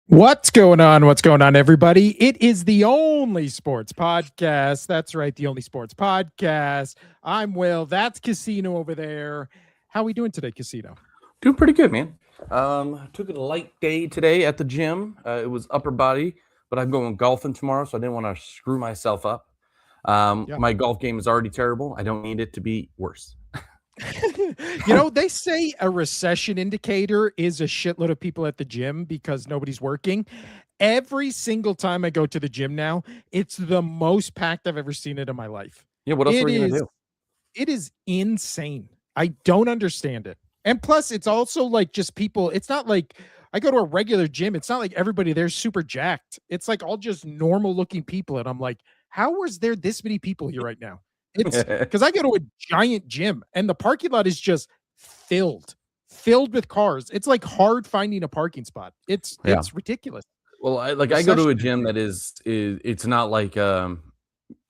What's going on? What's going on, everybody? It is the only sports podcast. That's right, the only sports podcast. I'm Will. That's Casino over there. How we doing today, Casino? Doing pretty good, man. Took a light day today at the gym. It was upper body, but I'm going golfing tomorrow, so I didn't want to screw myself up. Yeah. My golf game is already terrible. I don't need it to be worse. They say a recession indicator is a shitload of people at the gym because nobody's working. Every single time I go to the gym now, it's the most packed I've ever seen it in my life. Yeah, what else are you gonna do? It is insane. I don't understand it. And plus, it's also like just people. It's not like I go to a regular gym. It's not like everybody there's super jacked. It's like all just normal looking people. And I'm like, how is there this many people here right now? It's because I go to a giant gym and the parking lot is just filled with cars. It's like hard finding a parking spot. It's ridiculous. Well, I go to a gym that is it's not like a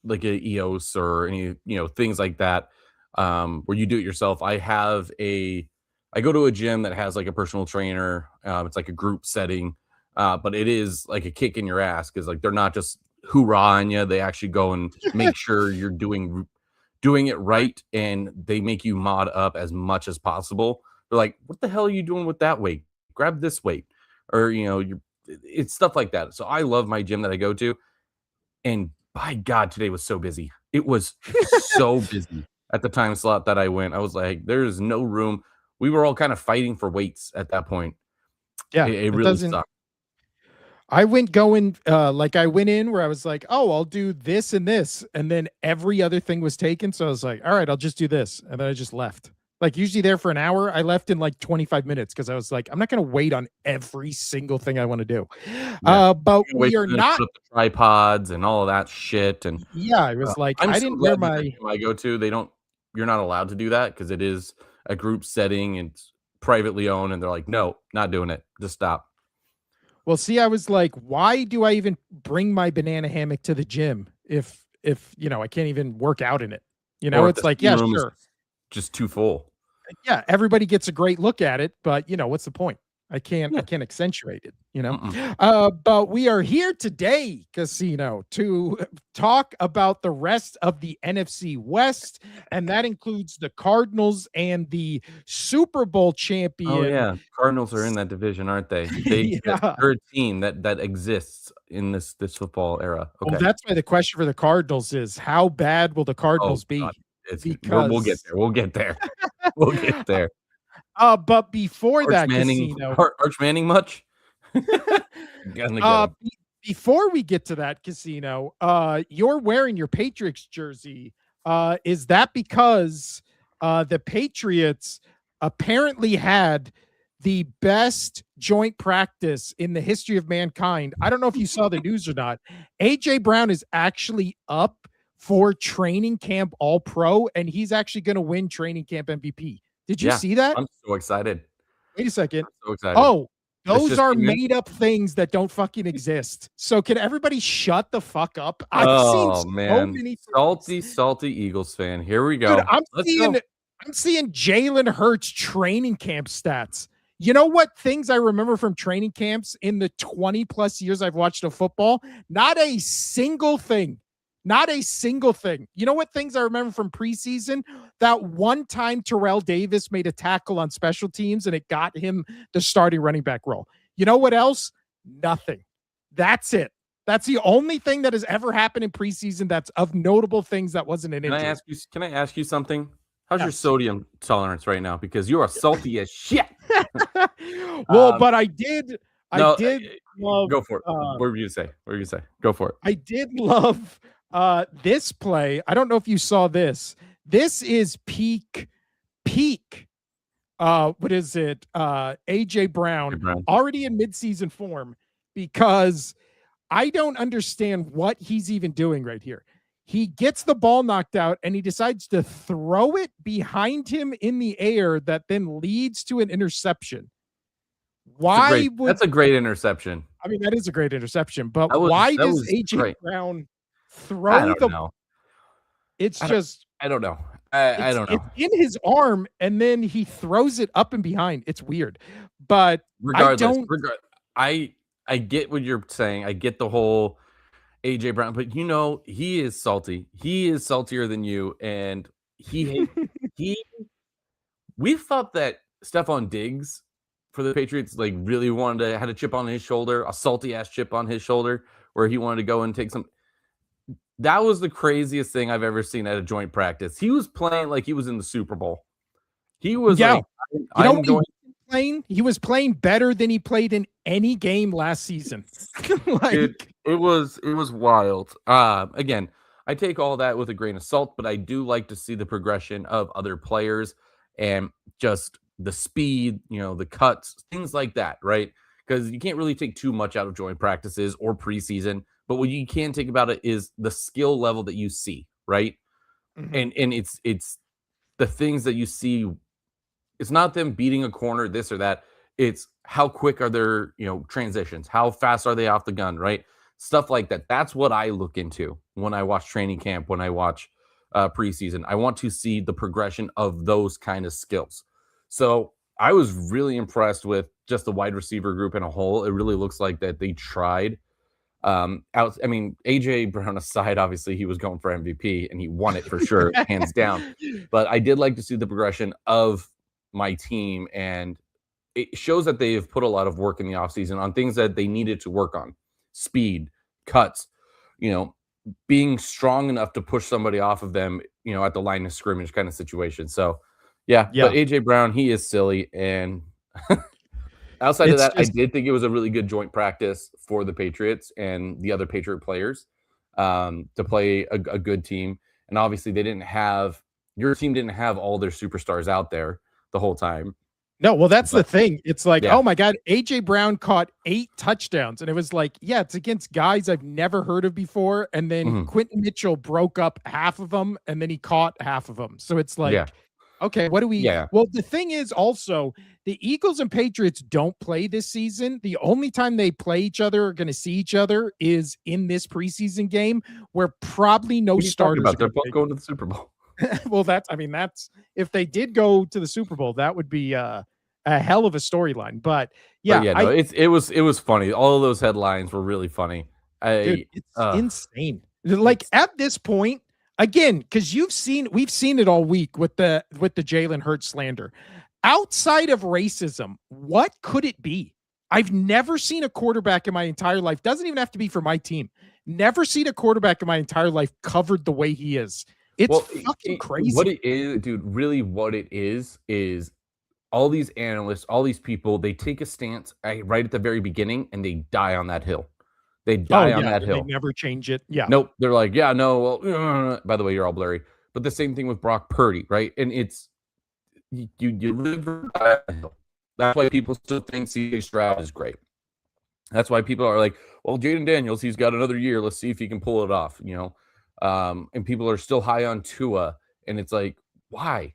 EOS or any things like that where you do it yourself. I go to a gym that has like a personal trainer. It's like a group setting, but it is like a kick in your ass because like they're not just hoorahing you. They actually go and make sure you're doing it right, and they make you mod up as much as possible. They're like, what the hell are you doing with that weight? Grab this weight, or it's stuff like that. So I love my gym that I go to, and by God, today was so busy. It was so busy at the time slot that I went. I was like, there's no room. We were all kind of fighting for weights at that point. Yeah, it really sucked. I went in where I was like, oh, I'll do this and this. And then every other thing was taken. So I was like, all right, I'll just do this. And then I just left. Like usually there for an hour. I left in like 25 minutes because I was like, I'm not going to wait on every single thing I want to do. Yeah. But we are not put up the tripods and all of that shit. And yeah, I was like, I didn't wear my. I go to, you're not allowed to do that because it is a group setting and it's privately owned. And they're like, no, not doing it. Just stop. Well, see, I was like, why do I even bring my banana hammock to the gym if I can't even work out in it? It's like, yeah, sure. Just too full. Yeah, everybody gets a great look at it, but what's the point? I can't accentuate it, But we are here today, Casino, to talk about the rest of the NFC West, and that includes the Cardinals and the Super Bowl champion. Oh yeah, Cardinals are in that division, aren't they? They're a team that exists in this football era. Okay. Well, that's why the question for the Cardinals is, how bad will the Cardinals be? God. We'll get there. We'll get there. We'll get there. But before Arch Manning much? Before we get to that, Casino, you're wearing your Patriots jersey. Is that because the Patriots apparently had the best joint practice in the history of mankind? I don't know if you saw the news or not. AJ Brown is actually up for training camp All-Pro, and he's actually going to win training camp MVP. Did you see that? I'm so excited. Wait a second. I'm so excited. Oh, those are made up things that don't fucking exist. So can everybody shut the fuck up? I've seen so many salty Eagles fan. Here we go. Dude, I'm seeing Jalen Hurts training camp stats. You know what things I remember from training camps in the 20 plus years I've watched of football? Not a single thing. Not a single thing. You know what things I remember from preseason? That one time Terrell Davis made a tackle on special teams and it got him the starting running back role. You know what else? Nothing. That's it. That's the only thing that has ever happened in preseason that's of notable things that wasn't an injury. Can I ask you something? How's your sodium tolerance right now? Because you are salty as shit. Well, but I did love. Go for it. What were you say? Go for it. I did love this play. I don't know if you saw this. This is peak. What is it? AJ Brown already in midseason form, because I don't understand what he's even doing right here. He gets the ball knocked out and he decides to throw it behind him in the air that then leads to an interception. That's a great interception. I mean, that is a great interception, but why does AJ Brown throw the ball? It's just, I don't know. I don't know. It's in his arm and then he throws it up and behind. It's weird, but regardless, I get what you're saying. I get the whole AJ Brown, but he is salty. He is saltier than you, and he. We thought that Stephon Diggs for the Patriots really had a chip on his shoulder, a salty ass chip on his shoulder, where he wanted to go and take some. That was the craziest thing I've ever seen at a joint practice. He was playing like he was in the Super Bowl. He was like, I'm going. He was playing better than he played in any game last season. It was wild. Again, I take all that with a grain of salt, but I do like to see the progression of other players and just the speed, the cuts, things like that, right? Because you can't really take too much out of joint practices or preseason, but what you can take about it is the skill level that you see, right? Mm-hmm. And it's the things that you see. It's not them beating a corner, this or that. It's how quick are their, transitions? How fast are they off the gun, right? Stuff like that. That's what I look into when I watch training camp, when I watch preseason. I want to see the progression of those kind of skills. So I was really impressed with just the wide receiver group in a whole. It really looks like that they tried. AJ Brown aside, obviously he was going for MVP and he won it for sure, hands down. But I did like to see the progression of my team, and it shows that they have put a lot of work in the offseason on things that they needed to work on. Speed, cuts, being strong enough to push somebody off of them, at the line of scrimmage kind of situation. So yeah. But AJ Brown, he is silly. And outside of that, I did think it was a really good joint practice for the Patriots and the other Patriot players to play a good team. And obviously your team didn't have all their superstars out there the whole time. No, well, that's the thing. It's like, oh my God, AJ Brown caught 8 touchdowns. And it was like, it's against guys I've never heard of before. And then Quentin Mitchell broke up half of them and then he caught half of them. So it's like, okay, what do we? Yeah. Well, the thing is also the Eagles and Patriots don't play this season. The only time they play each other or going to see each other is in this preseason game where probably no starters. They're both going to the Super Bowl. Well, that's if they did go to the Super Bowl, that would be a hell of a storyline. But it was funny. All of those headlines were really funny. It's insane. Like at this point, again, because we've seen it all week with the Jalen Hurts slander. Outside of racism, what could it be? I've never seen a quarterback in my entire life. Doesn't even have to be for my team. Never seen a quarterback in my entire life covered the way he is. It's fucking crazy. What it is, dude, really what it is all these analysts, all these people, they take a stance right at the very beginning and they die on that hill. They die on that hill. They never change it. Yeah. Nope. They're like, by the way, you're all blurry. But the same thing with Brock Purdy, right? And it's you live on that hill. That's why people still think C.J. Stroud is great. That's why people are like, well, Jaden Daniels, he's got another year. Let's see if he can pull it off, and people are still high on Tua. And it's like, why?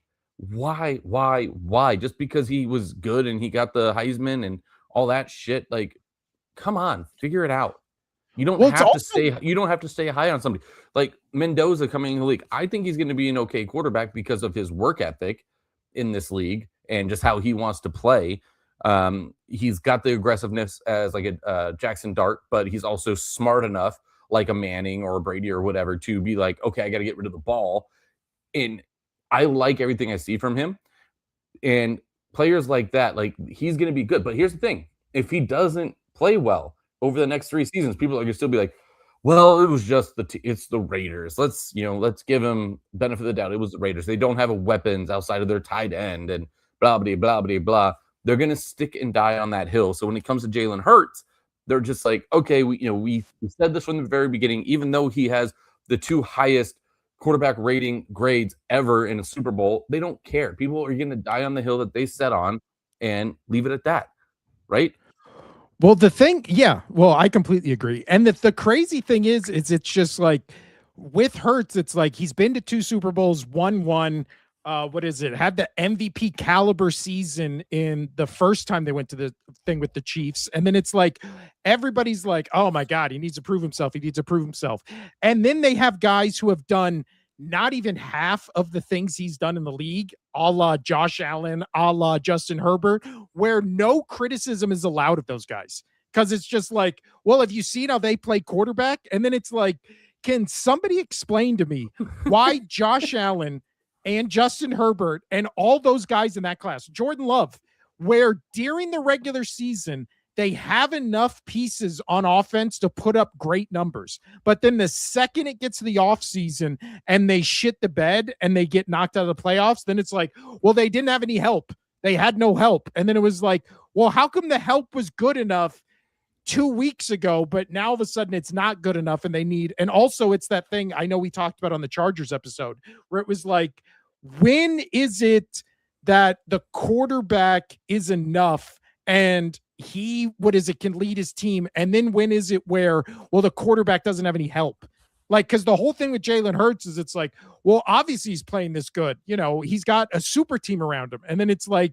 Just because he was good and he got the Heisman and all that shit? Like, come on, figure it out. You don't have to stay high on somebody. Like Mendoza coming in the league. I think he's going to be an okay quarterback because of his work ethic in this league and just how he wants to play. He's got the aggressiveness as like a Jackson Dart, but he's also smart enough, like a Manning or a Brady or whatever, to be like, okay, I got to get rid of the ball. And I like everything I see from him. And players like that, like he's going to be good. But here's the thing. If he doesn't play well over the next 3 seasons, people are going to still be like, well, it was just it's the Raiders. Let's give him benefit of the doubt. It was the Raiders. They don't have weapons outside of their tight end and blah, blah, blah, blah, blah. They're going to stick and die on that hill. So when it comes to Jalen Hurts, they're just like, okay, we said this from the very beginning, even though he has the 2 highest quarterback rating grades ever in a Super Bowl, they don't care. People are going to die on the hill that they set on and leave it at that. Right? Well, I completely agree. And the crazy thing is it's just like with Hurts, it's like he's been to 2 Super Bowls, won one. What is it? Had the MVP caliber season in the first time they went to the thing with the Chiefs. And then it's like, everybody's like, oh my God, he needs to prove himself. He needs to prove himself. And then they have guys who have done not even half of the things he's done in the league, a la Josh Allen, a la Justin Herbert, where no criticism is allowed of those guys. because it's just like, well, have you seen how they play quarterback? And then it's like, can somebody explain to me why Josh Allen and Justin Herbert and all those guys in that class, Jordan Love, where during the regular season, they have enough pieces on offense to put up great numbers. But then the second it gets to the offseason and they shit the bed and they get knocked out of the playoffs, then it's like, well, they didn't have any help. They had no help. And then it was like, well, how come the help was good enough 2 weeks ago, but now all of a sudden it's not good enough and they need, and also it's that thing I know we talked about on the Chargers episode where it was like, when is it that the quarterback is enough and he, can lead his team? And then when is it where, well, the quarterback doesn't have any help? Like, because the whole thing with Jalen Hurts is it's like, well, obviously he's playing this good. He's got a super team around him. And then it's like,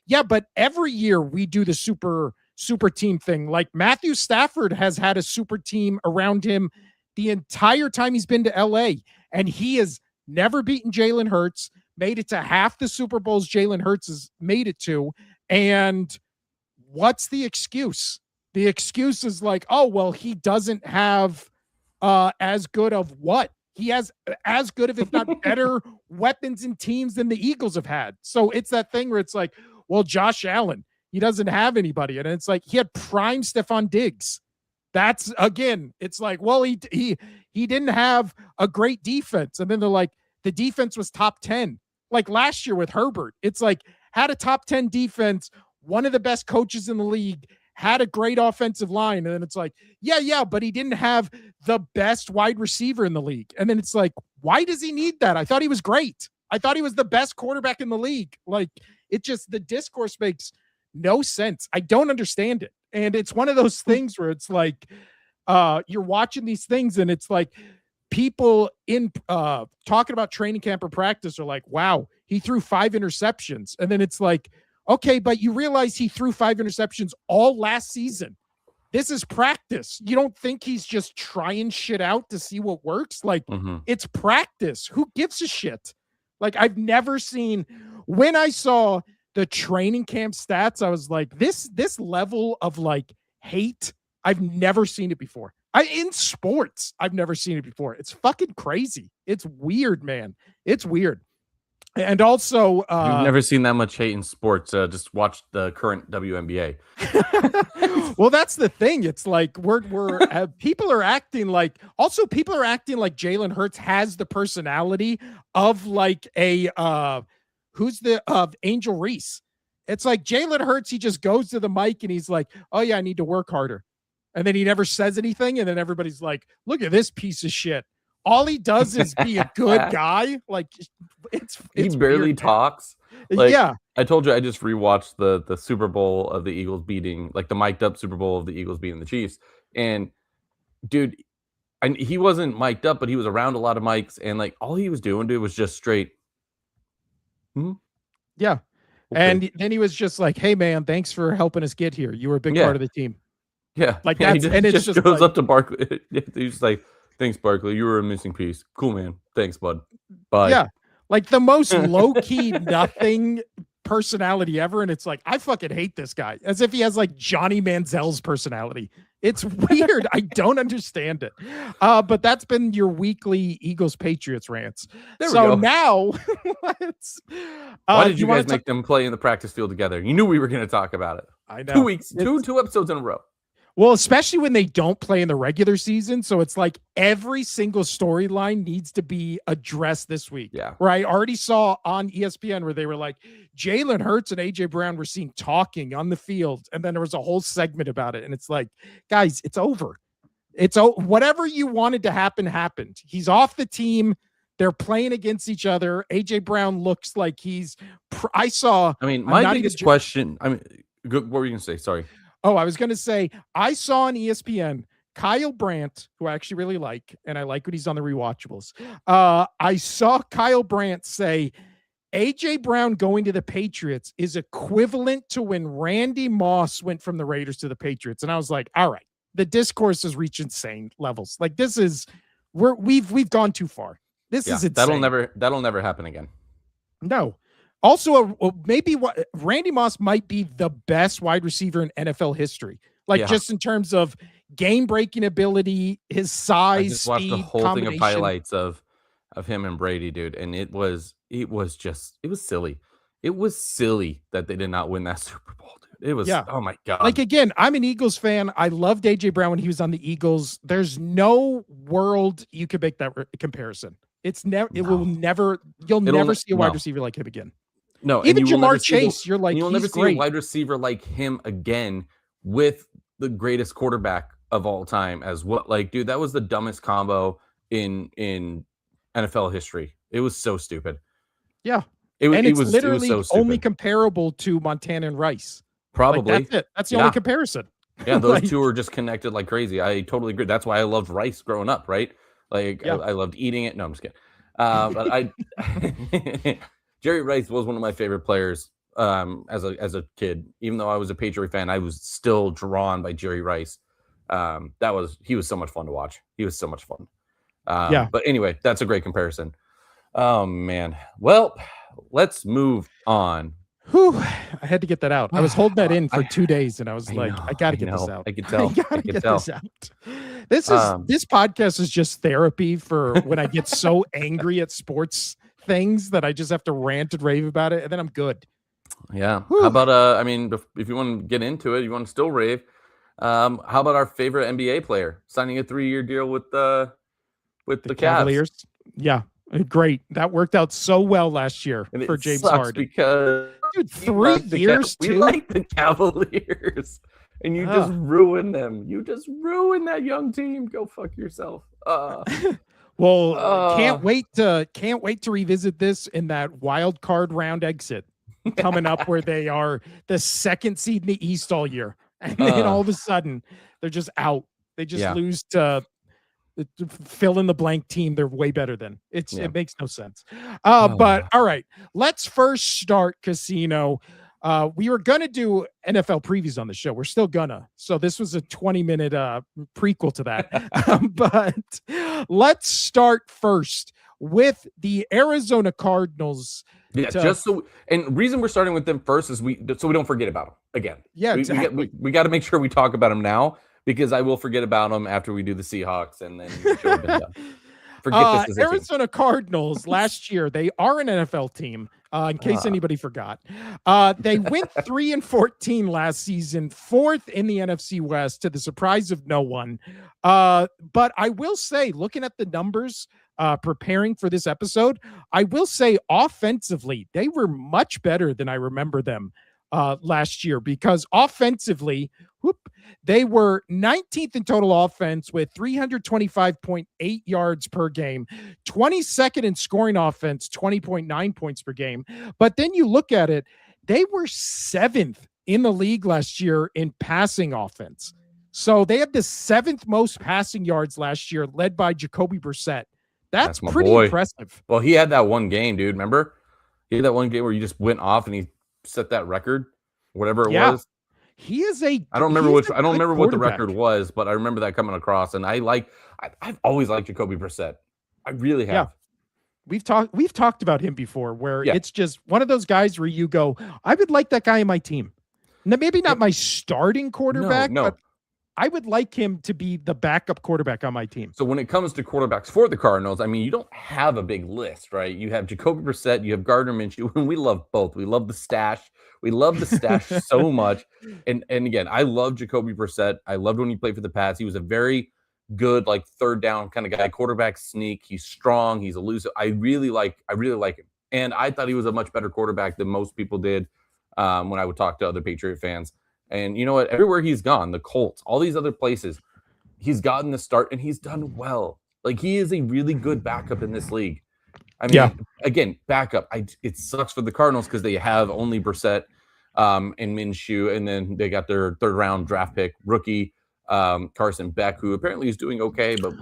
yeah, but every year we do the super team thing. Like Matthew Stafford has had a super team around him the entire time he's been to LA, and he has never beaten Jalen Hurts, made it to half the Super Bowls Jalen Hurts has made it to. And what's the excuse? The excuse is like, oh, well, he doesn't have as good of what? He has as good of, if not better, weapons and teams than the Eagles have had. So it's that thing where it's like, well, Josh Allen, he doesn't have anybody. And it's like, he had prime Stephon Diggs. That's, again, it's like, well, he didn't have a great defense. And then they're like, the defense was top 10. Like last year with Herbert, it's like, had a top 10 defense, one of the best coaches in the league, had a great offensive line. And then it's like, yeah, but he didn't have the best wide receiver in the league. And then it's like, why does he need that? I thought he was great. I thought he was the best quarterback in the league. Like, it just, the discourse makes no sense. I don't understand it. And it's one of those things where it's like, you're watching these things and it's like people in talking about training camp or practice are like, wow, he threw 5 interceptions. And then it's like, okay, but you realize he threw 5 interceptions all last season. This is practice. You don't think he's just trying shit out to see what works? Like, It's practice. Who gives a shit? Like, I've never seen, when I saw the training camp stats, I was like, this level of like hate, I've never seen it before. In sports, I've never seen it before. It's fucking crazy. It's weird, man. It's weird. And also, you've never seen that much hate in sports. Just watch the current WNBA. Well, that's the thing. It's like we're people are acting like Jalen Hurts has the personality of like a Angel Reese. It's like Jalen Hurts, he just goes to the mic and he's like, oh yeah, I need to work harder. And then he never says anything. And then everybody's like, look at this piece of shit. All he does is be a good guy. Like he barely weird, talks. Like, yeah. I told you I just rewatched the Super Bowl of the Eagles beating, like the mic'd up Super Bowl of the Eagles beating the Chiefs. And dude, he wasn't mic'd up, but he was around a lot of mics, and like all he was doing, dude, was just straight. Yeah. Okay. And then he was just like, hey man, thanks for helping us get here. You were a big part of the team. Yeah. Like that's, and it just goes up to Barkley. He's just like, thanks, Barkley. You were a missing piece. Cool, man. Thanks, bud. Bye. Yeah. Like the most low-key nothing personality ever. And it's like, I fucking hate this guy. As if he has like Johnny Manziel's personality. It's weird. I don't understand it. But that's been your weekly Eagles Patriots rants. So now let's why did you guys make them play in the practice field together? You knew we were going to talk about it. I know. 2 weeks, two episodes in a row. Well, especially when they don't play in the regular season. So it's like every single storyline needs to be addressed this week. Yeah. Where I already saw on ESPN where they were like, Jalen Hurts and AJ Brown were seen talking on the field. And then there was a whole segment about it. And it's like, guys, it's over. Whatever you wanted to happen, happened. He's off the team. They're playing against each other. AJ Brown looks like my biggest question, what were you going to say? Sorry. Oh, I was going to say, I saw on ESPN, Kyle Brandt, who I actually really like, and I like when he's on the rewatchables. I saw Kyle Brandt say, AJ Brown going to the Patriots is equivalent to when Randy Moss went from the Raiders to the Patriots. And I was like, all right, the discourse has reached insane levels. Like this is, we've gone too far. This is insane. That'll never happen again. No. Also, maybe Randy Moss might be the best wide receiver in NFL history. Like just in terms of game-breaking ability, his size, I just watched speed, the whole thing of combination. highlights of him and Brady, dude, and it was silly. It was silly that they did not win that Super Bowl, dude. It was oh my god. Like again, I'm an Eagles fan. I loved AJ Brown when he was on the Eagles. There's no world you could make that comparison. It's never. It will never. You'll never see a wide receiver like him again. No, even Jamar Chase. You're like, you'll never see a wide receiver like him again with the greatest quarterback of all time as well. Like, dude, that was the dumbest combo in NFL history. It was so stupid. Yeah, it's literally only comparable to Montana and Rice. Probably. Like, that's it. That's the only comparison. Yeah, those two are just connected like crazy. I totally agree. That's why I loved rice growing up, right? Like, I loved eating it. No, I'm just kidding. But Jerry Rice was one of my favorite players as a kid. Even though I was a Patriot fan, I was still drawn by Jerry Rice. He was so much fun to watch. He was so much fun. But anyway, that's a great comparison. Oh man. Well, let's move on. Whew, I had to get that out. I was holding that in for 2 days, and I was I got to get this out. I could tell. I get this out. This podcast is just therapy for when I get so angry at sports things that I just have to rant and rave about it, and then I'm good. Yeah. Whew. How about I mean, if you want to get into it, you want to still rave. How about our favorite NBA player signing a 3-year deal with the Cavaliers? Cavs? Yeah. Great. That worked out so well last year for James Harden. Because dude, 3 years we like the Cavaliers, and you just ruined them. You just ruined that young team. Go fuck yourself. Well, can't wait to revisit this in that wild card round exit coming up, where they are the 2nd seed in the East all year, and then all of a sudden they're just out. They just lose to fill in the blank team they're way better than. It makes no sense. But all right, let's first start Casino. We were gonna do NFL previews on the show. We're still gonna. So this was a 20-minute prequel to that. But let's start first with the Arizona Cardinals. Yeah, and reason we're starting with them first is so we don't forget about them again. Yeah, exactly. We got to make sure we talk about them now, because I will forget about them after we do the Seahawks, and then forget this. Arizona Cardinals last year, they are an NFL team. In case anybody forgot, they went 3-14 last season, 4th in the NFC West, to the surprise of no one. But I will say, looking at the numbers, preparing for this episode, I will say offensively, they were much better than I remember them last year, because offensively, they were 19th in total offense with 325.8 yards per game, 22nd in scoring offense, 20.9 points per game. But then you look at it, they were 7th in the league last year in passing offense. So they had the 7th most passing yards last year, led by Jacoby Brissett. That's pretty impressive. Well, he had that one game, dude. Remember? He had that one game where you just went off and he set that record, whatever it was. He is I don't remember what the record was, but I remember that coming across. And I've always liked Jacoby Brissett. I really have. Yeah. We've talked about him before, where it's just one of those guys where you go, I would like that guy in my team. Now, maybe not my starting quarterback, but I would like him to be the backup quarterback on my team. So when it comes to quarterbacks for the Cardinals, I mean, you don't have a big list, right? You have Jacoby Brissett, you have Gardner Minshew, and we love both. We love the stash. We love the stash so much. And again, I love Jacoby Brissett. I loved when he played for the Pats. He was a very good, like, third down kind of guy, quarterback sneak. He's strong. He's elusive. I really like him. And I thought he was a much better quarterback than most people did when I would talk to other Patriot fans. And you know what? Everywhere he's gone, the Colts, all these other places, he's gotten the start and he's done well. Like, he is a really good backup in this league. I mean, again, backup. It sucks for the Cardinals because they have only Brissett and Minshew, and then they got their 3rd round draft pick rookie Carson Beck, who apparently is doing okay. But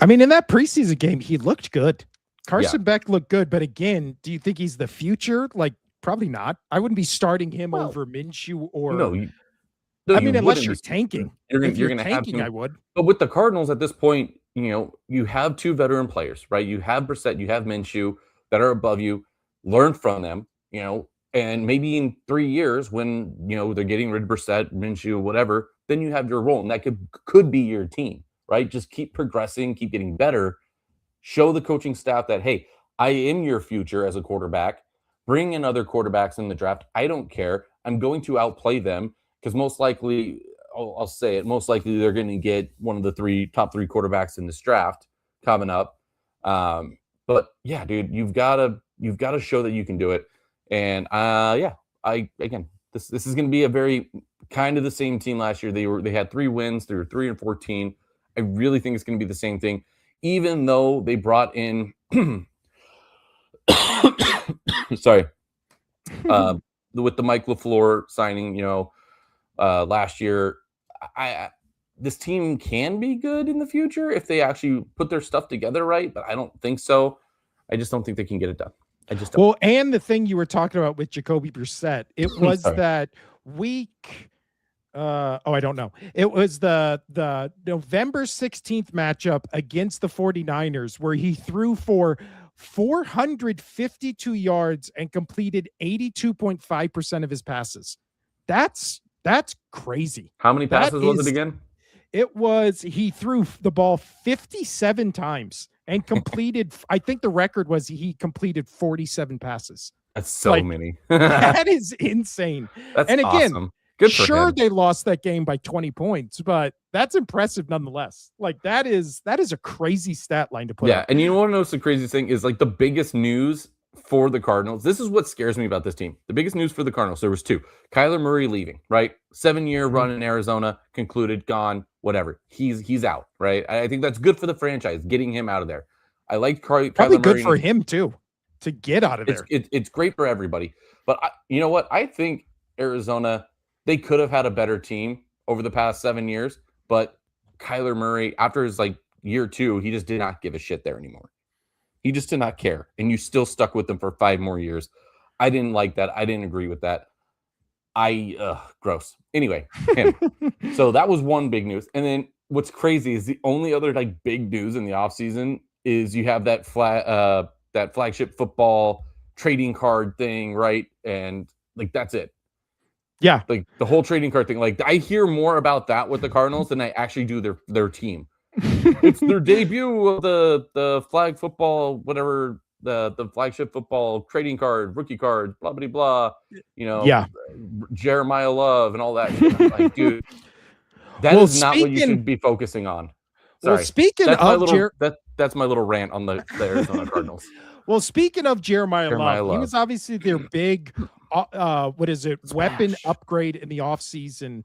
I mean, in that preseason game, he looked good. Carson Beck looked good, but again, do you think he's the future? Like, probably not. I wouldn't be starting him over Minshew or. Unless you're tanking. You're going to have him. I would. But with the Cardinals at this point, you have 2 veteran players, right? You have Brissett, you have Minshew that are above you. Learn from them, and maybe in 3 years when, they're getting rid of Brissett, Minshew, whatever, then you have your role, and that could be your team, right? Just keep progressing, keep getting better. Show the coaching staff that, hey, I am your future as a quarterback. Bring in other quarterbacks in the draft. I don't care. I'm going to outplay them because most likely, I'll say it, most likely they're going to get one of the top three quarterbacks in this draft coming up. But yeah, dude, you've got to show that you can do it. And this is going to be a very kind of the same team last year. They had 3 wins. They were 3-14. I really think it's going to be the same thing, even though they brought in sorry, with the Mike LaFleur signing, last year. This team can be good in the future if they actually put their stuff together right, but I don't think so. I just don't think they can get it done. I just don't. Well, and the thing you were talking about with Jacoby Brissett, it was that week. I don't know. It was the November 16th matchup against the 49ers where he threw for 452 yards and completed 82.5% of his passes. That's crazy. How many passes was it again? He threw the ball 57 times and completed, I think the record was he completed 47 passes. That's so many. That is insane. That's and again, awesome. Good for him. They lost that game by 20 points, but that's impressive nonetheless. That is a crazy stat line to put up. And you want to know what's the craziest thing is, the biggest news for the Cardinals. This is what scares me about this team. The biggest news for the Cardinals, there was 2. Kyler Murray leaving, right? 7-year run in Arizona, concluded, gone, whatever. He's out, right? I think that's good for the franchise, getting him out of there. I like Kyler Probably Murray. Good for him too, to get out of there. It's great for everybody. But you know what? I think Arizona, they could have had a better team over the past 7 years, but Kyler Murray, after his year 2, he just did not give a shit there anymore. He just did not care. And you still stuck with them for 5 more years. I didn't like that. I didn't agree with that. Gross. Anyway, him. So that was one big news. And then what's crazy is the only other big news in the offseason is you have that flagship football trading card thing, right? And that's it. Yeah. The whole trading card thing. I hear more about that with the Cardinals than I actually do their team. It's their debut of the flag football, whatever, the flagship football trading card, rookie card, blah blah blah. Jeremiah Love and all that shit. Dude, that is not what you should be focusing on. Sorry. Well, speaking of that's my little rant on the Arizona Cardinals. Well, speaking of Jeremiah Love, he was obviously their big weapon upgrade in the offseason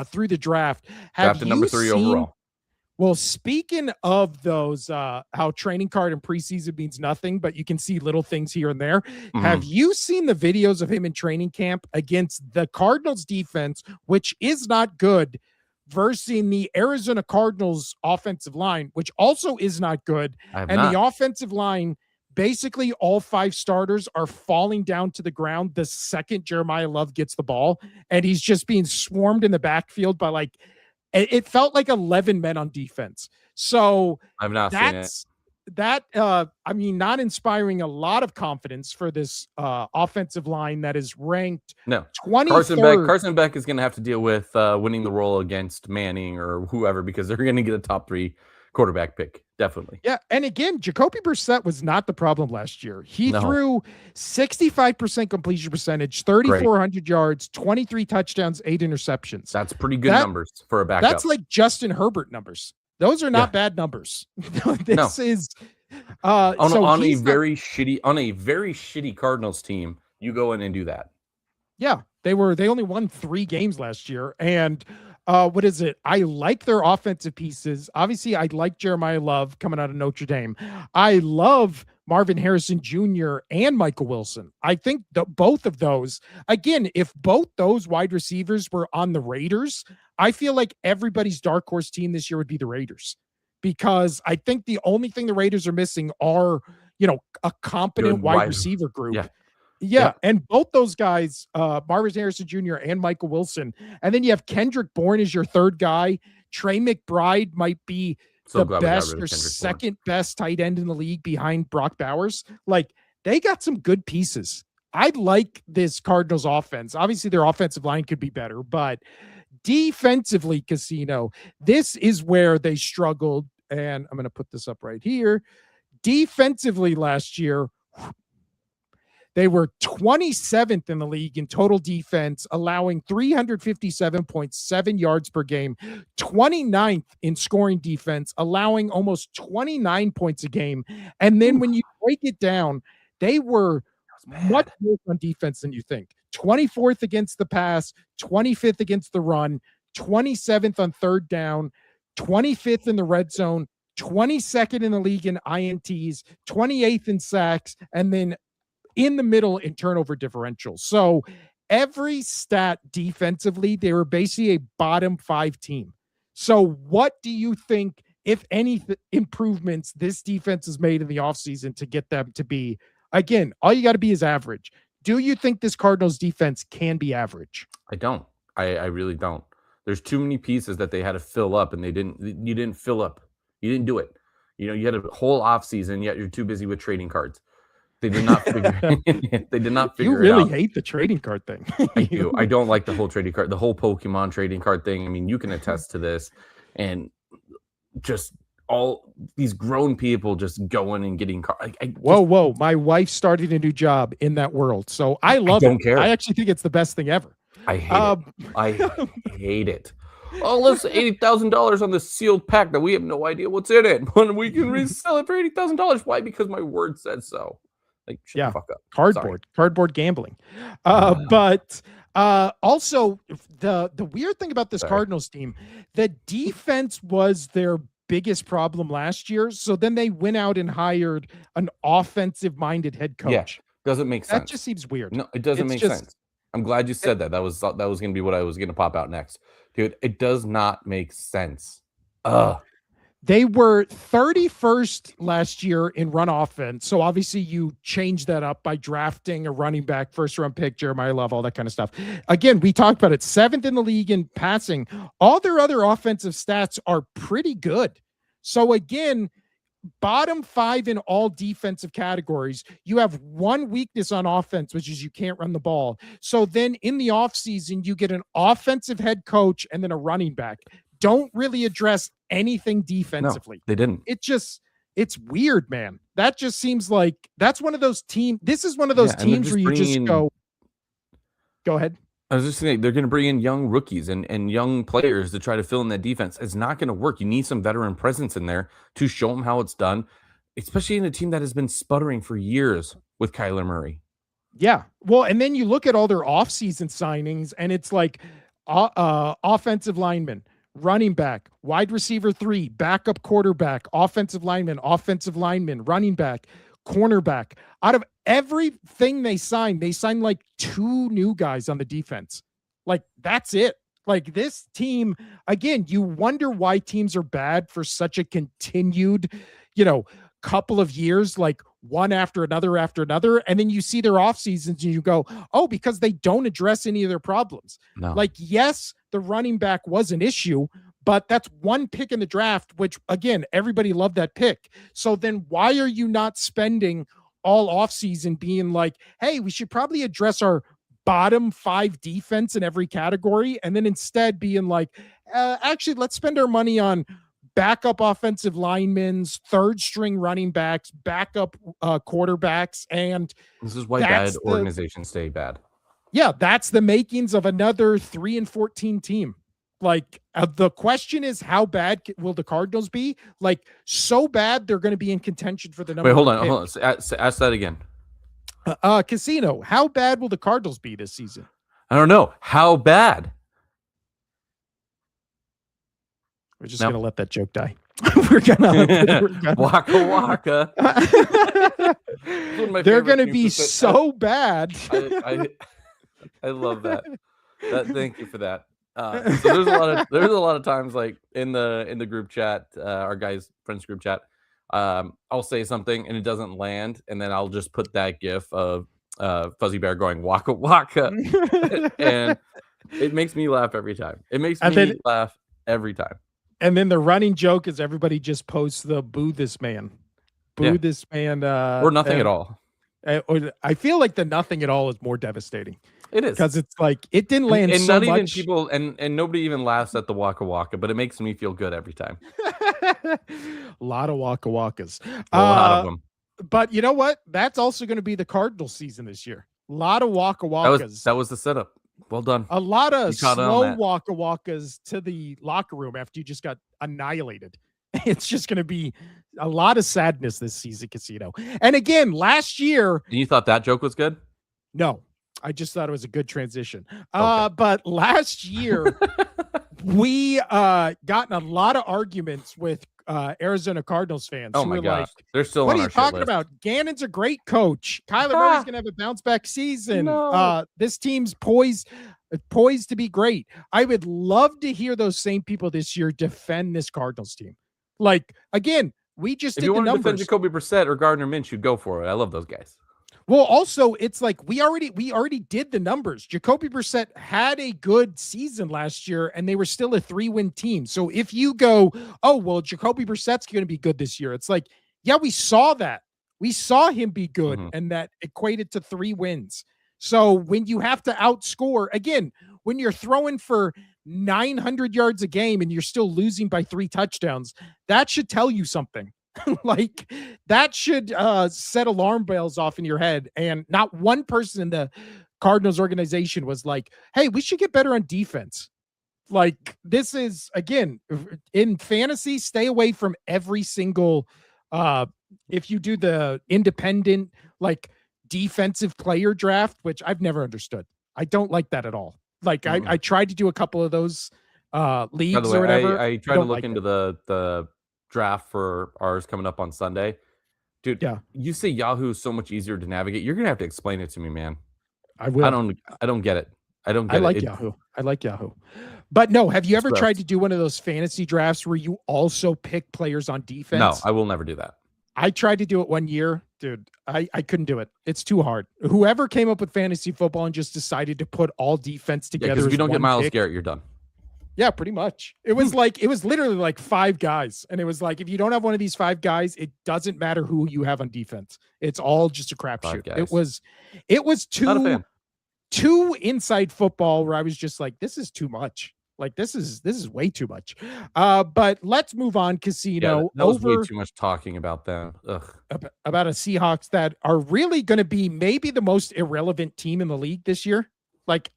through the draft. Drafted number 3 overall. Well, speaking of those, how training card and preseason means nothing, but you can see little things here and there. Mm-hmm. Have you seen the videos of him in training camp against the Cardinals defense, which is not good, versus the Arizona Cardinals offensive line, which also is not good? The offensive line, basically all 5 starters are falling down to the ground the second Jeremiah Love gets the ball, and he's just being swarmed in the backfield by it felt like 11 men on defense. So I've not seen it. Not inspiring a lot of confidence for this offensive line that is ranked 23rd. Carson Beck is going to have to deal with winning the role against Manning or whoever, because they're going to get a top 3 quarterback pick. Definitely. Yeah. And again, Jacoby Brissett was not the problem last year. He threw 65% completion percentage, 3,400 yards, 23 touchdowns, 8 interceptions. That's pretty good numbers for a backup. That's like Justin Herbert numbers. Those are not bad numbers. This is on a very shitty Cardinals team. You go in and do that. Yeah. They only won 3 games last year. And I like their offensive pieces. Obviously, I like Jeremiah Love coming out of Notre Dame. I love Marvin Harrison Jr. and Michael Wilson. I think both of those, again, if both those wide receivers were on the Raiders, I feel like everybody's dark horse team this year would be the Raiders, because I think the only thing the Raiders are missing are, a competent wide receiver group. Yeah. And both those guys, Marvin Harrison Jr. and Michael Wilson. And then you have Kendrick Bourne as your 3rd guy. Trey McBride might be the best or second best tight end in the league behind Brock Bowers. They got some good pieces. I like this Cardinals offense. Obviously, their offensive line could be better, but defensively, Casino, this is where they struggled. And I'm going to put this up right here. Defensively last year, they were 27th in the league in total defense, allowing 357.7 yards per game, 29th in scoring defense, allowing almost 29 points a game. And then when you break it down, they were much worse on defense than you think. 24th against the pass, 25th against the run, 27th on third down, 25th in the red zone, 22nd in the league in INTs, 28th in sacks, and then in the middle in turnover differential. So every stat defensively, they were basically a bottom 5 team. So what do you think, if any, improvements this defense has made in the offseason to get them to be, again, all you got to be is average. Do you think this Cardinals defense can be average? I don't. I really don't. There's too many pieces that they had to fill up, and you didn't fill up. You didn't do it. You had a whole offseason, yet you're too busy with trading cards. They did not figure they did not figure it out. You really hate the trading card thing. I do. I don't like the whole trading card, the whole Pokemon trading card thing. I mean, you can attest to this. And just all these grown people just going and getting cards. Whoa. My wife started a new job in that world. So I love it. Care. I actually think it's the best thing ever. I hate it. I hate it. Oh, let's $80,000 on this sealed pack that we have no idea what's in it. When we can resell it for $80,000. Why? Because my word said so. Like, shut the fuck up. Cardboard gambling. But also the weird thing about this Cardinals team, the defense was their biggest problem last year. So then they went out and hired an offensive minded head coach. Yeah, doesn't make sense. That just seems weird. No, it doesn't make sense. I'm glad you said that. That was going to be what I was going to pop out next. Dude, it does not make sense. They were 31st last year in run offense. So obviously you change that up by drafting a running back, first round pick, Jeremiah Love, all that kind of stuff. Again, we talked about it. 7th in the league in passing. All their other offensive stats are pretty good. So again, bottom 5 in all defensive categories. You have one weakness on offense, which is you can't run the ball. So then in the offseason, you get an offensive head coach and then a running back. Don't really address anything defensively. No, they didn't. It's weird, man. That just seems like that's one of those teams. This is one of those teams where you just go ahead. I was just saying, they're going to bring in young rookies and young players to try to fill in that defense. It's not going to work. You need some veteran presence in there to show them how it's done, especially in a team that has been sputtering for years with Kyler Murray. Yeah. Well, and then you look at all their offseason signings, and it's like offensive lineman, running back, wide receiver 3, backup quarterback, offensive lineman, running back, cornerback. Out of everything they signed like 2 new guys on the defense. Like, that's it. Like, this team, again, you wonder why teams are bad for such a continued, couple of years, like one after another. And then you see their off seasons and you go, oh, because they don't address any of their problems. No. Like, yes, the running back was an issue, but that's one pick in the draft, which, again, everybody loved that pick. So then why are you not spending all offseason being like, hey, we should probably address our bottom 5 defense in every category, and then instead being like, actually, let's spend our money on backup offensive linemen, third string running backs, backup quarterbacks. And this is why bad organizations stay bad. Yeah, that's the makings of another 3-14 team. Like, the question is, how bad will the Cardinals be? Like, so bad they're going to be in contention for the number. Wait, hold on. Ask that again. Casino, how bad will the Cardinals be this season? I don't know. How bad? We're just going to let that joke die. We're gonna Waka Waka. They're going to be so bad. I love that. Thank you for that. So there's a lot of times, like in the group chat, our friends group chat, I'll say something and it doesn't land, and then I'll just put that gif of Fuzzy Bear going Waka Waka, and it makes me laugh every time. Laugh every time. And then the running joke is everybody just posts the boo this man, this man, or nothing at all. I feel like the nothing at all is more devastating. It is. Because it's like it didn't land and so not much. even people and nobody even laughs at the Waka Waka, but it makes me feel good every time. A lot of Waka Wakas. A lot of them. But you know what? That's also going to be the Cardinals season this year. A lot of Waka Wakas. That was the setup. Well done. A lot of slow Waka Wakas to the locker room after you just got annihilated. It's just going to be a lot of sadness this season, Casino. And again, last year. You thought that joke was good? No, I just thought it was a good transition. Okay. But last year, we got in a lot of arguments with Arizona Cardinals fans. Oh my gosh, like, they're still. What on are you talking about? Gannon's a great coach. Kyler Murray's gonna have a bounce back season. No. This team's poised to be great. I would love to hear those same people this year defend this Cardinals team. Like again, we just if did you the want numbers. to defend Jacoby Brissett or Gardner Minshew, go for it. I love those guys. Well, also, it's like we already did the numbers. Jacoby Brissett had a good season last year, and they were still a 3-win team. So if you go, oh, well, Jacoby Brissett's going to be good this year, it's like, yeah, we saw that. We saw him be good, and that equated to 3 wins. So when you have to outscore, again, when you're throwing for 900 yards a game and you're still losing by 3 touchdowns, that should tell you something. Like that should set alarm bells off in your head. And not one person in the Cardinals organization was like, hey, we should get better on defense. Like this is, again, in fantasy, stay away from every single if you do the independent like defensive player draft, which I've never understood. I don't like that at all. Like I tried to do a couple of those leagues. By the way, or whatever. I tried to look into the draft for ours coming up on Sunday. Dude, you say Yahoo is so much easier to navigate. You're gonna have to explain it to me, man. I will. I don't get it. I like Yahoo. I like Yahoo. But no, have you ever tried to do one of those fantasy drafts where you also pick players on defense? No, I will never do that. I tried to do it one year, dude. I couldn't do it. It's too hard. Whoever came up with fantasy football and just decided to put all defense together. Because if you don't get Myles Garrett, you're done. Yeah, pretty much. It was literally like 5 guys. And it was like, if you don't have one of these 5 guys, it doesn't matter who you have on defense. It's all just a crapshoot. It was too inside football where I was just like, this is too much. Like this is way too much. But let's move on, Casino. Yeah, that was way too much talking about them. About a Seahawks that are really going to be maybe the most irrelevant team in the league this year. Like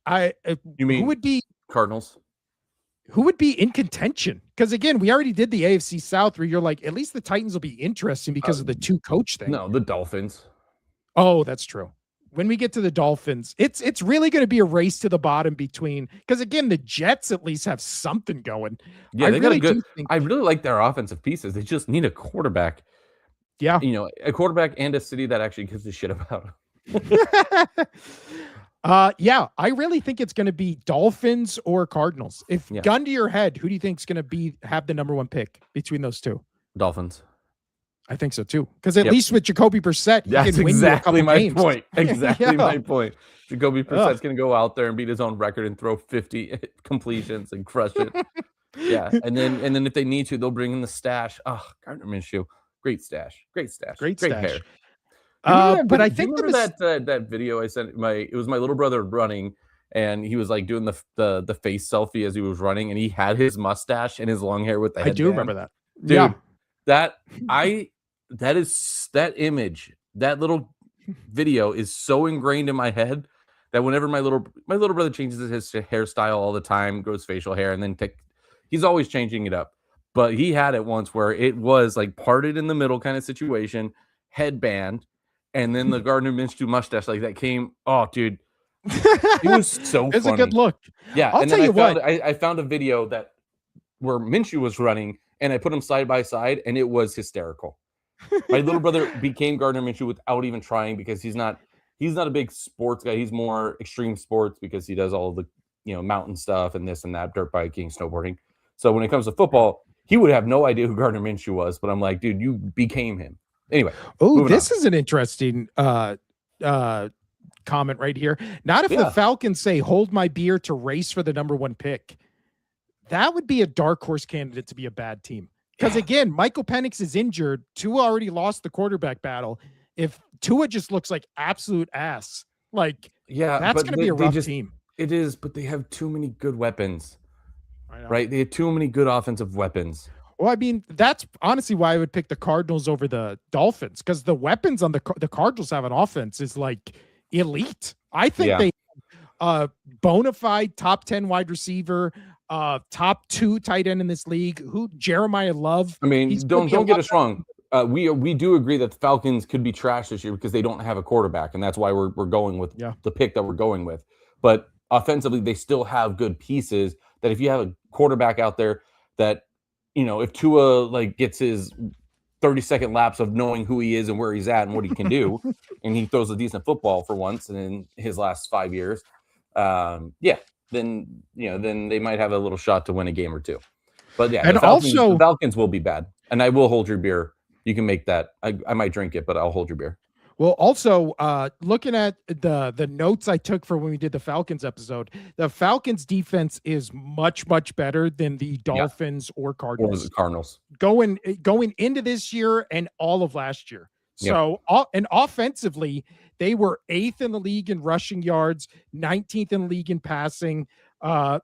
you mean who would be Cardinals? Who would be in contention? Because again, we already did the AFC South where you're like, at least the Titans will be interesting because of the 2 coach thing. No, the Dolphins. Oh, that's true. When we get to the Dolphins, it's really going to be a race to the bottom between, because again, the Jets at least have something going. Yeah, I really like their offensive pieces. They just need a quarterback. Yeah. A quarterback and a city that actually gives a shit about them. Yeah, I really think it's going to be Dolphins or Cardinals. Gun to your head, who do you think is going to have the number 1 pick between those 2? Dolphins. I think so too. Because at least with Jacoby Brissett, that's exactly my point. Exactly my point. Jacoby Brissett's going to go out there and beat his own record and throw 50 completions and crush it. Yeah, and then if they need to, they'll bring in the stash. Oh, Gardner Minshew, great stash, great hair. But I think that video I sent it was my little brother running, and he was like doing the face selfie as he was running, and he had his mustache and his long hair with the headband. I do remember that, dude. Yeah. That image, that little video is so ingrained in my head that whenever my little brother changes his hairstyle all the time, grows facial hair, and then he's always changing it up. But he had it once where it was like parted in the middle kind of situation, headband, and then the Gardner Minshew mustache like that came. Oh, dude, it was so funny. It's a good look. Yeah, I'll tell you what. I found a video where Minshew was running, and I put them side by side, and it was hysterical. My little brother became Gardner Minshew without even trying because he's not a big sports guy. He's more extreme sports because he does all the mountain stuff and this and that, dirt biking, snowboarding. So when it comes to football, he would have no idea who Gardner Minshew was. But I'm like, dude, you became him. Anyway. Oh, this is an interesting comment right here. Not if the Falcons say, hold my beer to race for the number 1 pick. That would be a dark horse candidate to be a bad team. Because again, Michael Penix is injured. Tua already lost the quarterback battle. If Tua just looks like absolute ass, Like, yeah, that's but going to be a rough team. It is, but they have too many good weapons, I know. right? They have too many good offensive weapons. Well, I mean, that's honestly why I would pick the Cardinals over the Dolphins, because the weapons on the Cardinals have an offense is like elite. I think they bona fide top 10 wide receiver, top 2 tight end in this league. Who Jeremiah Love. I mean, don't get us wrong. We do agree that the Falcons could be trash this year because they don't have a quarterback, and that's why we're going with the pick that we're going with. But offensively, they still have good pieces. That if you have a quarterback out there that, if Tua like gets his 30-second lapse of knowing who he is and where he's at and what he can do, and he throws a decent football for once in his last 5 years, then they might have a little shot to win a game or two. But yeah, and the Falcons will be bad, and I will hold your beer. You can make that. I might drink it, but I'll hold your beer. Well, also, looking at the notes I took for when we did the Falcons episode, the Falcons defense is much, much better than the Dolphins or Cardinals. Or the Cardinals. Going into this year and all of last year. So, and offensively, they were 8th in the league in rushing yards, 19th in the league in passing.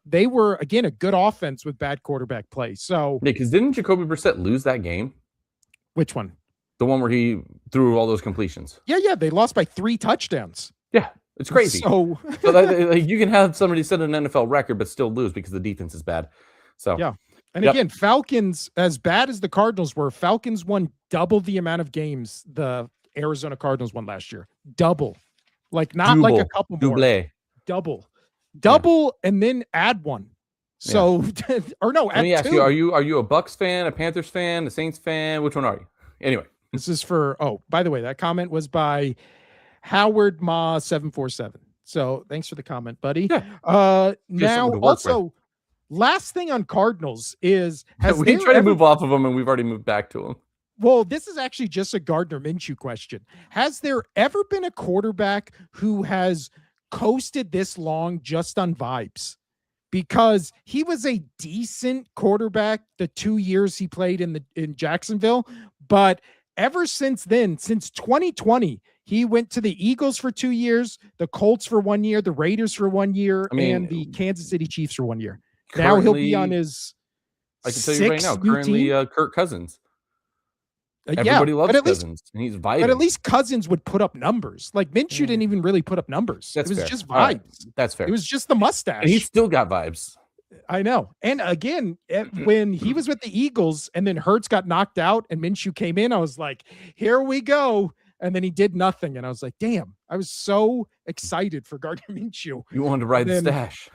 They were, again, a good offense with bad quarterback play. So, because didn't Jacoby Brissett lose that game? Which one? The one where he threw all those completions. Yeah. They lost by 3 touchdowns. Yeah, it's crazy. So you can have somebody set an NFL record but still lose because the defense is bad. So yeah. And again, Falcons, as bad as the Cardinals were, Falcons won double the amount of games the Arizona Cardinals won last year. Double. Like not like a couple more. Double and then add one. So or no, let me ask you, are you a Bucks fan, a Panthers fan, a Saints fan? Which one are you? Anyway. This is by the way, that comment was by Howard Ma 747. So thanks for the comment, buddy. Yeah. Now also last thing on Cardinals is we try to move off of them and we've already moved back to them. Well, this is actually just a Gardner Minshew question. Has there ever been a quarterback who has coasted this long just on vibes? Because he was a decent quarterback the 2 years he played in Jacksonville, but ever since then, since 2020, he went to the Eagles for 2 years, the Colts for 1 year, the Raiders for 1 year, and the Kansas City Chiefs for 1 year. Now he'll be on his I can tell you right now, currently Kirk Cousins. Everybody loves Cousins, and he's vibing. But at least Cousins would put up numbers. Like Minshew didn't even really put up numbers. It was just vibes. Right. That's fair. It was just the mustache. And he still got vibes. I know. And again, when he was with the Eagles and then Hurts got knocked out and Minshew came in, I was like, here we go. And then he did nothing. And I was like, damn, I was so excited for Gardner Minshew. You wanted to ride the stash.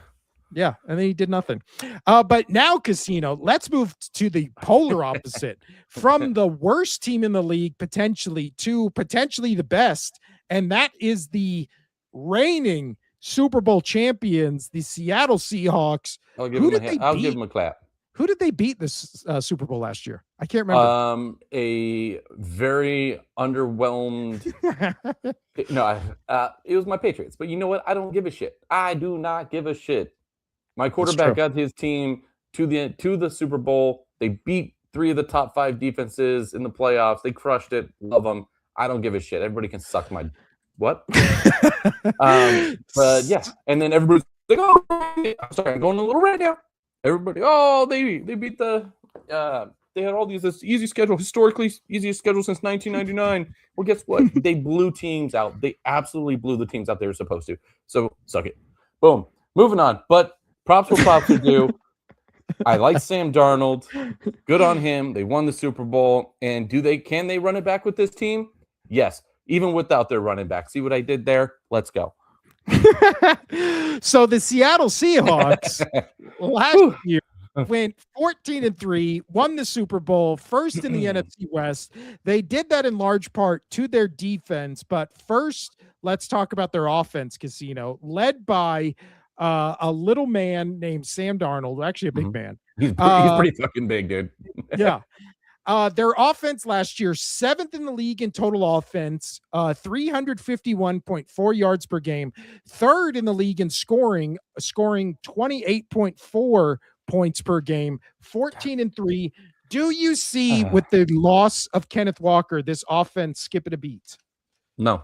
Yeah, and then he did nothing. But now, Casino, let's move to the polar opposite. From the worst team in the league, potentially, to potentially the best. And that is the reigning Super Bowl champions, the Seattle Seahawks. I'll give them a clap. Who did they beat this Super Bowl last year? I can't remember. A very underwhelmed. It was my Patriots. But you know what? I don't give a shit. I do not give a shit. My quarterback got his team to the Super Bowl. They beat 3 of the top 5 defenses in the playoffs. They crushed it. Love them. I don't give a shit. Everybody can suck my what? But yeah, and then everybody's like, "Oh, I'm sorry, I'm going a little rant now." Everybody, they beat the. They had all this easy schedule, historically easiest schedule since 1999. Well, guess what? They blew teams out. They absolutely blew the teams out they were supposed to. So suck it. Boom. Moving on. But props for props are due. I like Sam Darnold. Good on him. They won the Super Bowl. And can they run it back with this team? Yes. Even without their running back. See what I did there? Let's go. So the Seattle Seahawks last year went 14-3, won the Super Bowl, first in the NFC West. They did that in large part to their defense. But first, let's talk about their offense, Casino, led by a little man named Sam Darnold, actually a big man. He's pretty fucking big, dude. Yeah. Their offense last year, 7th in the league in total offense, 351.4 yards per game, 3rd in the league in scoring 28.4 points per game, 14-3. Do you see with the loss of Kenneth Walker, this offense skipping a beat? No.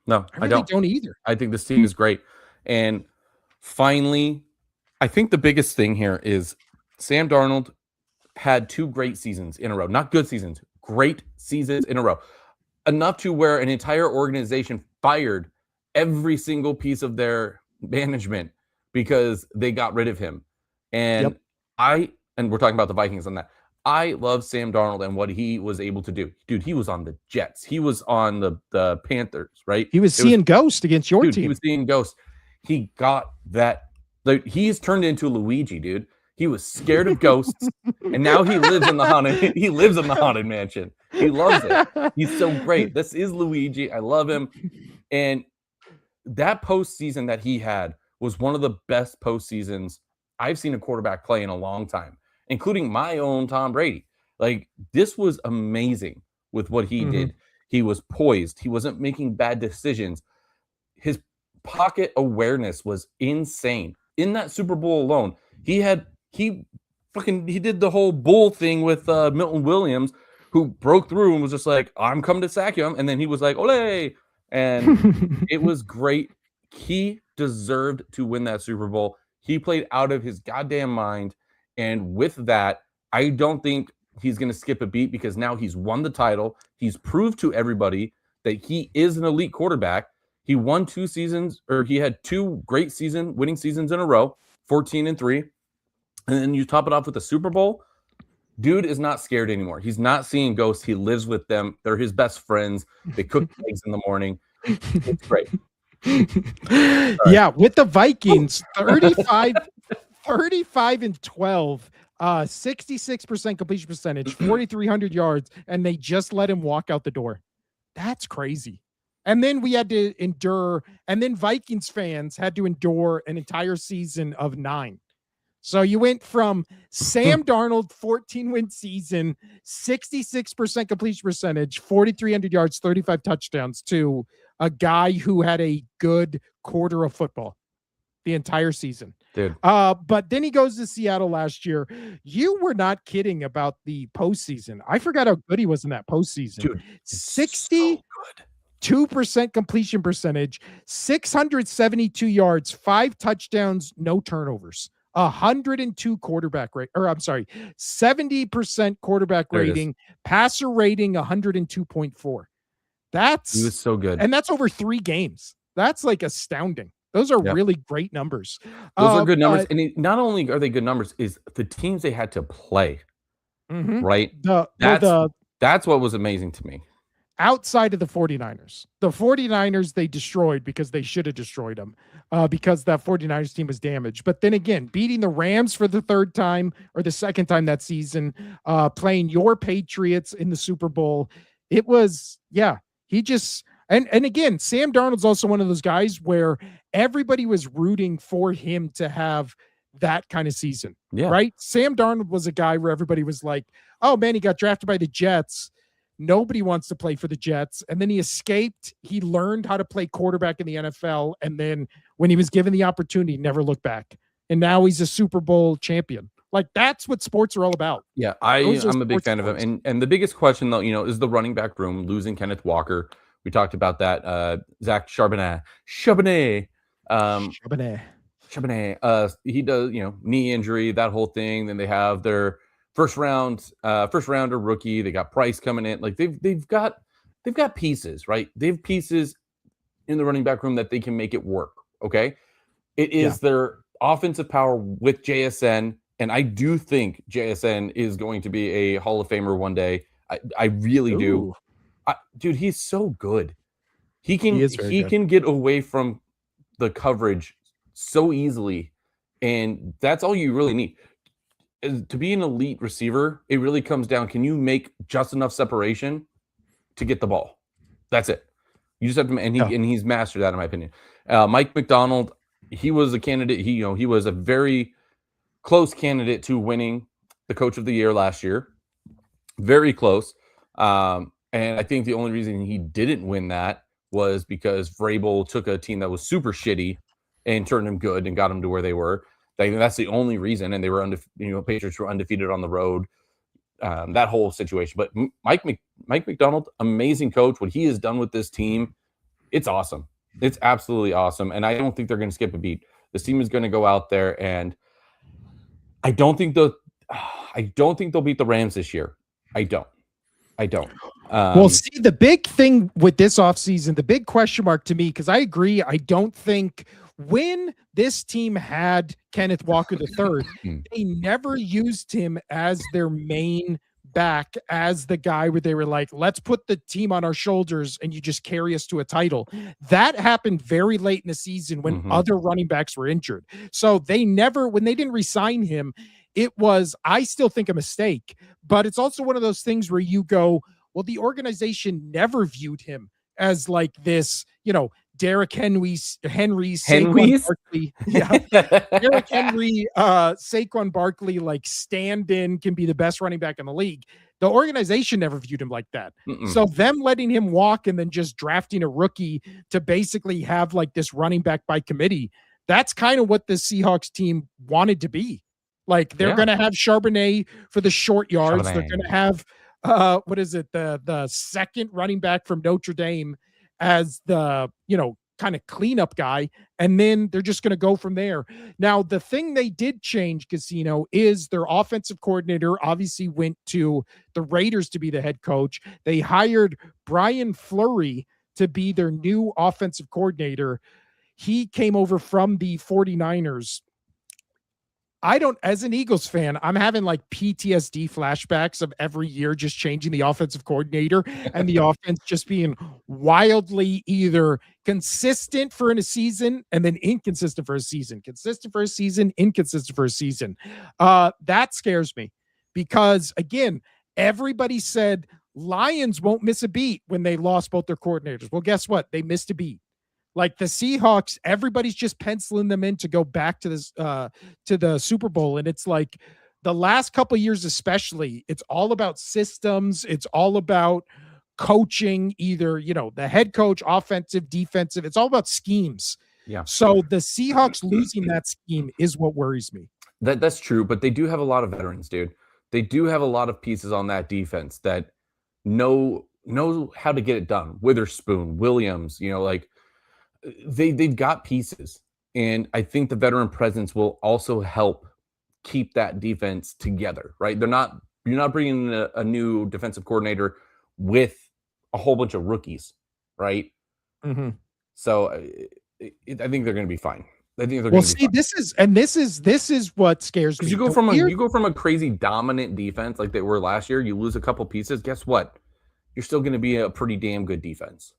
No, I really don't either. I think this team is great. And finally, I think the biggest thing here is Sam Darnold had 2 great seasons in a row. Not good seasons, great seasons in a row. Enough to where an entire organization fired every single piece of their management because they got rid of him. And we're talking about the Vikings on that. I love Sam Darnold and what he was able to do. Dude, he was on the Jets. He was on the Panthers, right? He was seeing ghosts against your team. He was seeing ghosts. He got that. He's turned into Luigi, dude. He was scared of ghosts, and now he lives in the haunted. He lives in the haunted mansion. He loves it. He's so great. This is Luigi. I love him. And that postseason that he had was one of the best postseasons I've seen a quarterback play in a long time, including my own Tom Brady. Like, this was amazing with what he did. He was poised. He wasn't making bad decisions. His pocket awareness was insane. In that Super Bowl alone, he did the whole bull thing with Milton Williams, who broke through and was just like, I'm coming to sack him. And then he was like, ole. And it was great. He deserved to win that Super Bowl. He played out of his goddamn mind. And with that, I don't think he's going to skip a beat because now he's won the title. He's proved to everybody that he is an elite quarterback. He won 2 seasons, or he had 2 great winning seasons in a row, 14-3. And then you top it off with the Super Bowl. Dude is not scared anymore. He's not seeing ghosts. He lives with them. They're his best friends. They cook eggs in the morning. It's great. Yeah, with the Vikings, 35-12, 66% completion percentage, 4,300 yards, and they just let him walk out the door. That's crazy. And then we had to endure, and then Vikings fans had to endure an entire season of 9. So you went from Sam Darnold, 14-win season, 66% completion percentage, 4,300 yards, 35 touchdowns, to a guy who had a good quarter of football the entire season. Dude. But then he goes to Seattle last year. You were not kidding about the postseason. I forgot how good he was in that postseason. Dude, 62% completion percentage, 672 yards, 5 touchdowns, no turnovers. 102 quarterback rate, or I'm sorry, 70% quarterback rating, passer rating 102.4. He was so good. And that's over 3 games. That's like astounding. Those are really great numbers. Those are good numbers. And not only are they good numbers, is the teams they had to play. Right? That's what was amazing to me. Outside of the 49ers. The 49ers they destroyed because they should have destroyed them because that 49ers team was damaged. But then again, beating the Rams for the 3rd time or the 2nd time that season, playing your Patriots in the Super Bowl, it was, he just, and again, Sam Darnold's also one of those guys where everybody was rooting for him to have that kind of season, right? Sam Darnold was a guy where everybody was like, oh man, he got drafted by the Jets. Nobody wants to play for the Jets. And then he escaped. He learned how to play quarterback in the NFL. And then when he was given the opportunity, never looked back. And now he's a Super Bowl champion. Like, that's what sports are all about. Yeah, I'm a big fan of him. And the biggest question, though, is the running back room, losing Kenneth Walker. We talked about that. Zach Charbonnet. He does, knee injury, that whole thing. Then they have their first rounder rookie. They got Price coming in. Like they've got pieces, right? They have pieces in the running back room that they can make it work. Okay. It is their offensive power with JSN. And I do think JSN is going to be a Hall of Famer one day. I really do. Dude, he's so good. He can get away from the coverage so easily. And that's all you really need. To be an elite receiver, it really comes down, can you make just enough separation to get the ball? That's it. You just have to, and he's mastered that, in my opinion. Mike McDonald, he was a candidate. He was a very close candidate to winning the Coach of the Year last year. Very close. And I think the only reason he didn't win that was because Vrabel took a team that was super shitty and turned them good and got them to where they were. That's the only reason, and they were Patriots were undefeated on the road. That whole situation, but Mike McDonald, amazing coach. What he has done with this team, It's awesome. It's absolutely awesome, and I don't think they're going to skip a beat. This team is going to go out there, and I don't think they'll. I don't think they'll beat the Rams this year. I don't. Well, see, the big thing with this offseason, the big question mark to me, because I agree, I don't think when this team had Kenneth Walker III, they never used him as their main back, as the guy where they were like, let's put the team on our shoulders and you just carry us to a title. That happened very late in the season when other running backs were injured. So they never, when they didn't re-sign him, it was, I still think, a mistake. But it's also one of those things where you go, well, the organization never viewed him as like this, Derrick Henry, Saquon Barkley. Yeah. Derrick Henry, Saquon Barkley, like stand-in, can be the best running back in the league. The organization never viewed him like that. So them letting him walk and then just drafting a rookie to basically have like this running back by committee, that's kind of what the Seahawks team wanted to be. Like they're going to have Charbonnet for the short yards. They're going to have the second running back from Notre Dame as the, kind of cleanup guy. And then they're just going to go from there. Now, the thing they did change, Casino, is their offensive coordinator obviously went to the Raiders to be the head coach. They hired Brian Fleury to be their new offensive coordinator. He came over from the 49ers. As an Eagles fan, I'm having like PTSD flashbacks of every year just changing the offensive coordinator and the offense just being wildly either consistent for a season and then inconsistent for a season, consistent for a season, inconsistent for a season. That scares me because, again, everybody said Lions won't miss a beat when they lost both their coordinators. Well, guess what? They missed a beat. Like the Seahawks, everybody's just penciling them in to go back to this to the Super Bowl. And it's like the last couple of years, especially, it's all about systems. It's all about coaching, either, the head coach, offensive, defensive. It's all about schemes. Yeah. So the Seahawks losing that scheme is what worries me. That's true, but they do have a lot of veterans, dude. They do have a lot of pieces on that defense that know how to get it done. Witherspoon, Williams, they've got pieces, and I think the veteran presence will also help keep that defense together, right? You're not bringing a new defensive coordinator with a whole bunch of rookies, right? So I think they're going to be fine. I think they're going to be fine. This is what scares me. You go from a crazy dominant defense like they were last year. You lose a couple pieces. Guess what? You're still going to be a pretty damn good defense.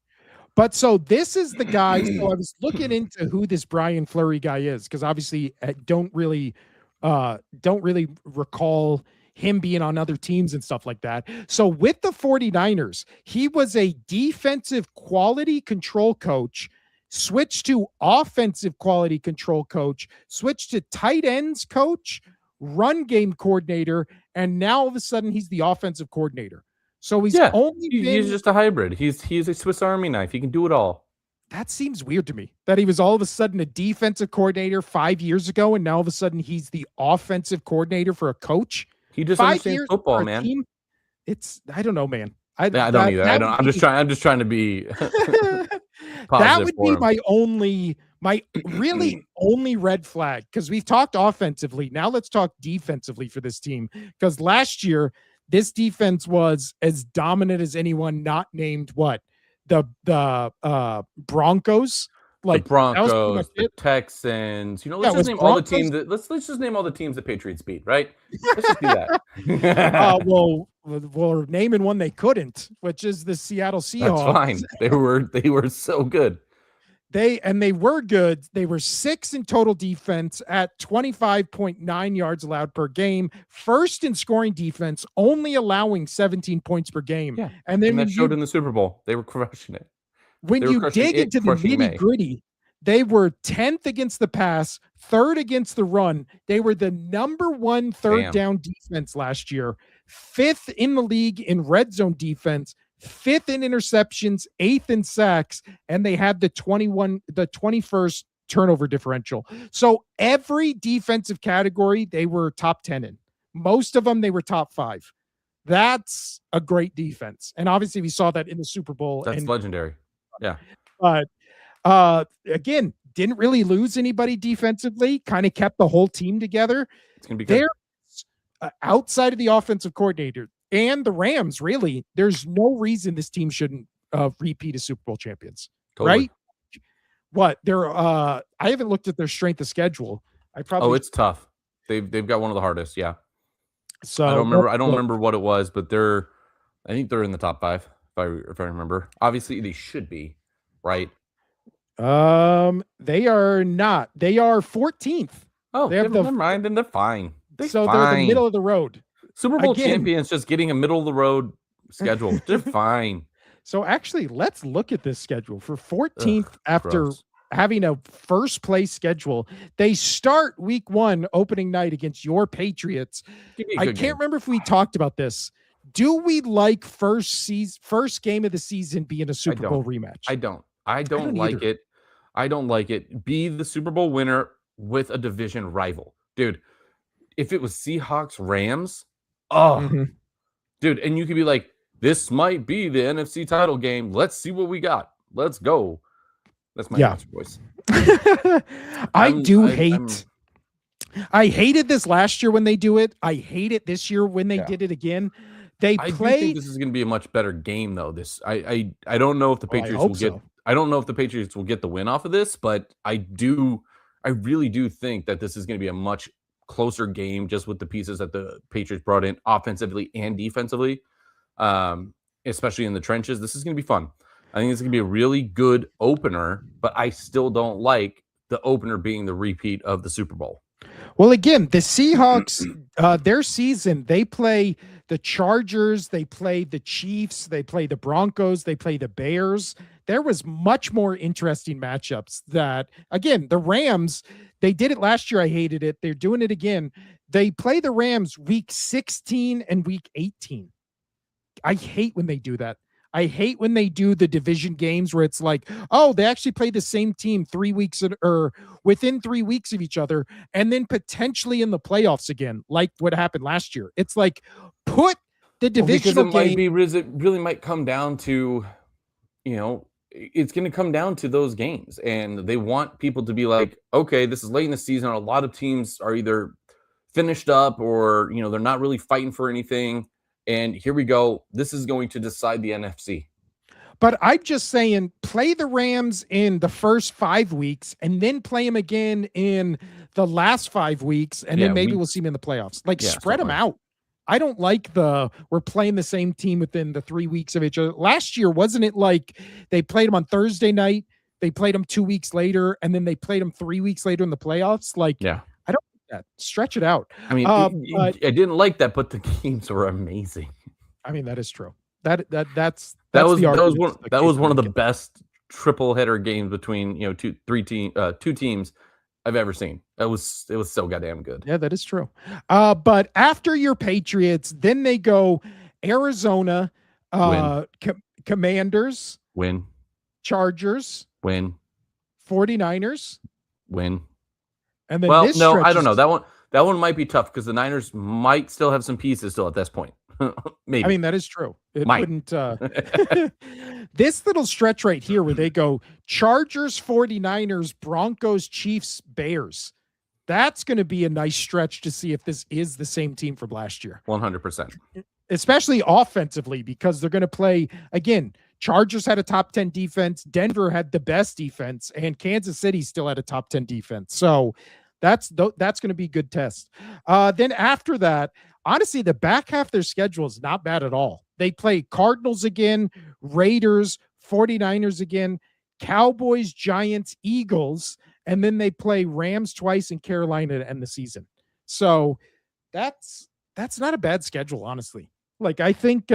But so this is the guy. So I was looking into who this Brian Fleury guy is, because obviously I don't really recall him being on other teams and stuff like that. So with the 49ers, he was a defensive quality control coach, switched to offensive quality control coach, switched to tight ends coach, run game coordinator, and now all of a sudden he's the offensive coordinator. So he's just a hybrid. He's a Swiss Army knife. He can do it all. That seems weird to me, that he was all of a sudden a defensive coordinator 5 years ago, and now all of a sudden he's the offensive coordinator for a coach. He just understands football, man. Team, I don't know, man. I don't either. I'm just trying to be positive. That would be my really only red flag, because we've talked offensively. Now let's talk defensively for this team, because last year this defense was as dominant as anyone not named the Broncos. Like the Broncos, the Texans. Let's just name all the teams let's just name all the teams the Patriots beat, right? Let's just do that. Well, we're naming one they couldn't, which is the Seattle Seahawks. That's fine. They were so good. They were good. They were 6th in total defense at 25.9 yards allowed per game. First in scoring defense, only allowing 17 points per game. Yeah. And that showed in the Super Bowl. They were crushing it. When you dig into the nitty-gritty, they were 10th against the pass, 3rd against the run. They were the number 1 third down defense last year, 5th in the league in red zone defense, 5th in interceptions, 8th in sacks, and they had the 21st turnover differential. So every defensive category they were top 10 in. Most of them they were top 5. That's a great defense. And obviously we saw that in the Super Bowl. That's legendary. Yeah. But again, didn't really lose anybody defensively, kind of kept the whole team together. It's gonna be good. There, outside of the offensive coordinator and the Rams, really, there's no reason this team shouldn't repeat as Super Bowl champions, Totally. right? What they're I haven't looked at their strength of schedule. It's tough. They've got one of the hardest. Yeah. So I don't remember what it was, but I think they're in the top 5 if I remember. Obviously, they should be, right? They are not. They are 14th. Oh, never mind. Then they're fine. They're the middle of the road. Super Bowl champions just getting a middle of the road schedule. They're fine. So actually, let's look at this schedule for 14th after having a first place schedule. They start week 1 opening night against your Patriots. I can't remember if we talked about this. Do we like first game of the season being a Super Bowl rematch? I don't like it. I don't like it. Be the Super Bowl winner with a division rival. Dude, if it was Seahawks Rams, dude, and you could be like, this might be the NFC title game. Let's see what we got. Let's go. That's my voice. I hated this last year when they do it. I hate it this year when they did it again. I think this is going to be a much better game, though. I don't know if the Patriots will get. I don't know if the Patriots will get the win off of this, but I really do think that this is going to be a much closer game, just with the pieces that the Patriots brought in offensively and defensively, especially in the trenches. This is going to be fun. I think it's going to be a really good opener, but I still don't like the opener being the repeat of the Super Bowl. Well, again, the Seahawks, their season, they play the Chargers, they play the Chiefs, they play the Broncos, they play the Bears. There was much more interesting matchups that, again, the Rams, they did it last year. I hated it. They're doing it again. They play the Rams week 16 and week 18. I hate when they do that. I hate when they do the division games where it's like, oh, they actually play the same team 3 weeks or within 3 weeks of each other, and then potentially in the playoffs again, like what happened last year. It's like, put the divisional game. It really might come down to, it's going to come down to those games, and they want people to be like, okay, this is late in the season. A lot of teams are either finished up or, they're not really fighting for anything. And here we go. This is going to decide the NFC. But I'm just saying, play the Rams in the first 5 weeks and then play them again in the last 5 weeks. And then maybe we'll see them in the playoffs. Spread them out. I don't like we're playing the same team within the 3 weeks of each other. Last year, wasn't it like they played them on Thursday night, they played them 2 weeks later, and then they played them 3 weeks later in the playoffs? I don't like that. Stretch it out. I mean, I didn't like that, but the games were amazing. I mean, that is true. That was one of the best triple header games between two teams I've ever seen. It was so goddamn good. Yeah, that is true. But after your Patriots, then they go Arizona, Commanders, win, Chargers, win, 49ers, win. And then I don't know. That one might be tough because the Niners might still have some pieces still at this point. Maybe. I mean, that is true. It wouldn't. This little stretch right here where they go Chargers, 49ers, Broncos, Chiefs, Bears. That's going to be a nice stretch to see if this is the same team from last year. 100%. Especially offensively, because they're going to play, again, Chargers had a top 10 defense. Denver had the best defense, and Kansas City still had a top 10 defense. So that's going to be a good test. Then after that, honestly, the back half of their schedule is not bad at all. They play Cardinals again, Raiders, 49ers again, Cowboys, Giants, Eagles, and then they play Rams twice and Carolina to end the season. So that's not a bad schedule, honestly. I think,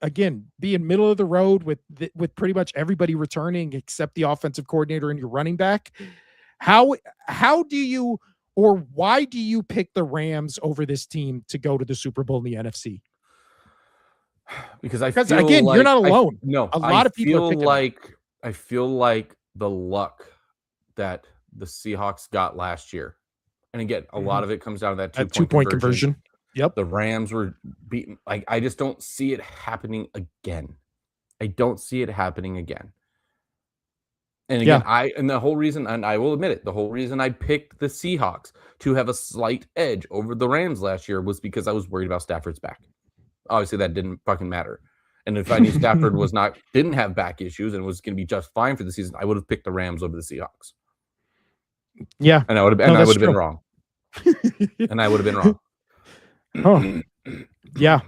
again, being middle of the road with pretty much everybody returning except the offensive coordinator and your running back, how do you or why do you pick the Rams over this team to go to the Super Bowl in the NFC? Because again, you're not alone. A lot of people are picking I feel like the luck that the Seahawks got last year, and again, a lot of it comes down to that two-point conversion. Yep. The Rams were beaten. I just don't see it happening again. I don't see it happening again. And again, the whole reason, and I will admit it, the whole reason I picked the Seahawks to have a slight edge over the Rams last year was because I was worried about Stafford's back. Obviously, that didn't fucking matter. And if I knew Stafford didn't have back issues and was going to be just fine for the season, I would have picked the Rams over the Seahawks. Yeah, and I would have been wrong. And I would have been wrong. Oh, yeah.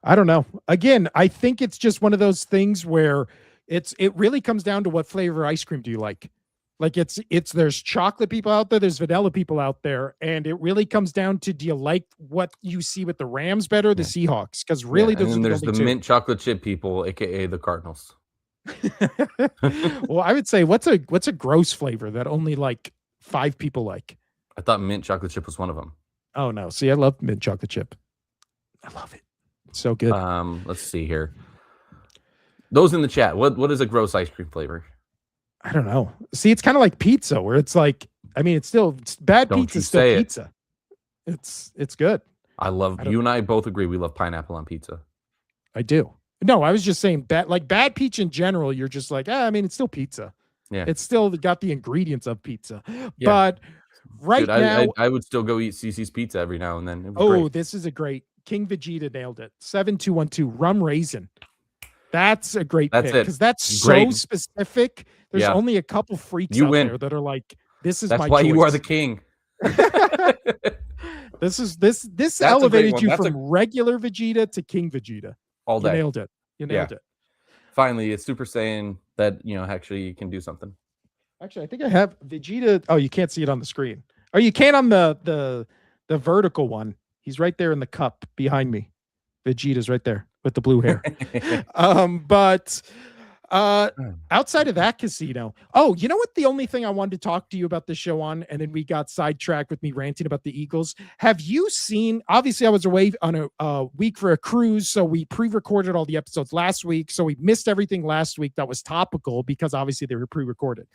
I don't know. Again, I think it's just one of those things where it really comes down to what flavor ice cream do you like. Like there's chocolate people out there, there's vanilla people out there, and it really comes down to, do you like what you see with the Rams better, the Seahawks? Because really, and then there's the mint chocolate chip people, aka the Cardinals. Well, I would say what's a gross flavor that only like 5 people like? I thought mint chocolate chip was one of them. Oh no! See, I love mint chocolate chip. I love it. It's so good. Let's see here. Those in the chat, what is a gross ice cream flavor? I don't know. See, it's kind of like pizza, where it's like, I mean, it's bad pizza, still pizza. It's good. You and I both agree we love pineapple on pizza. I do. No, I was just saying bad pizza in general, you're just like, I mean, it's still pizza. Yeah. It's still got the ingredients of pizza. Yeah. But now I would still go eat CC's pizza every now and then. Great. This is a great King Vegeta nailed it. 7212 rum raisin. That's a great pick because that's so specific. There's only a couple freaks out there that are like, this is my choice. That's why you are the king. This elevated you from regular Vegeta to King Vegeta. All day. You nailed it. You nailed it. Finally, it's Super Saiyan that, actually you can do something. Actually, I think I have Vegeta. Oh, you can't see it on the screen. Oh, you can on the vertical one. He's right there in the cup behind me. Vegeta's right there with the blue hair. But outside of that casino, you know what? The only thing I wanted to talk to you about the show on, and then we got sidetracked with me ranting about the Eagles. Have you seen? Obviously, I was away on a week for a cruise, so we pre-recorded all the episodes last week. So we missed everything last week that was topical because obviously they were pre-recorded.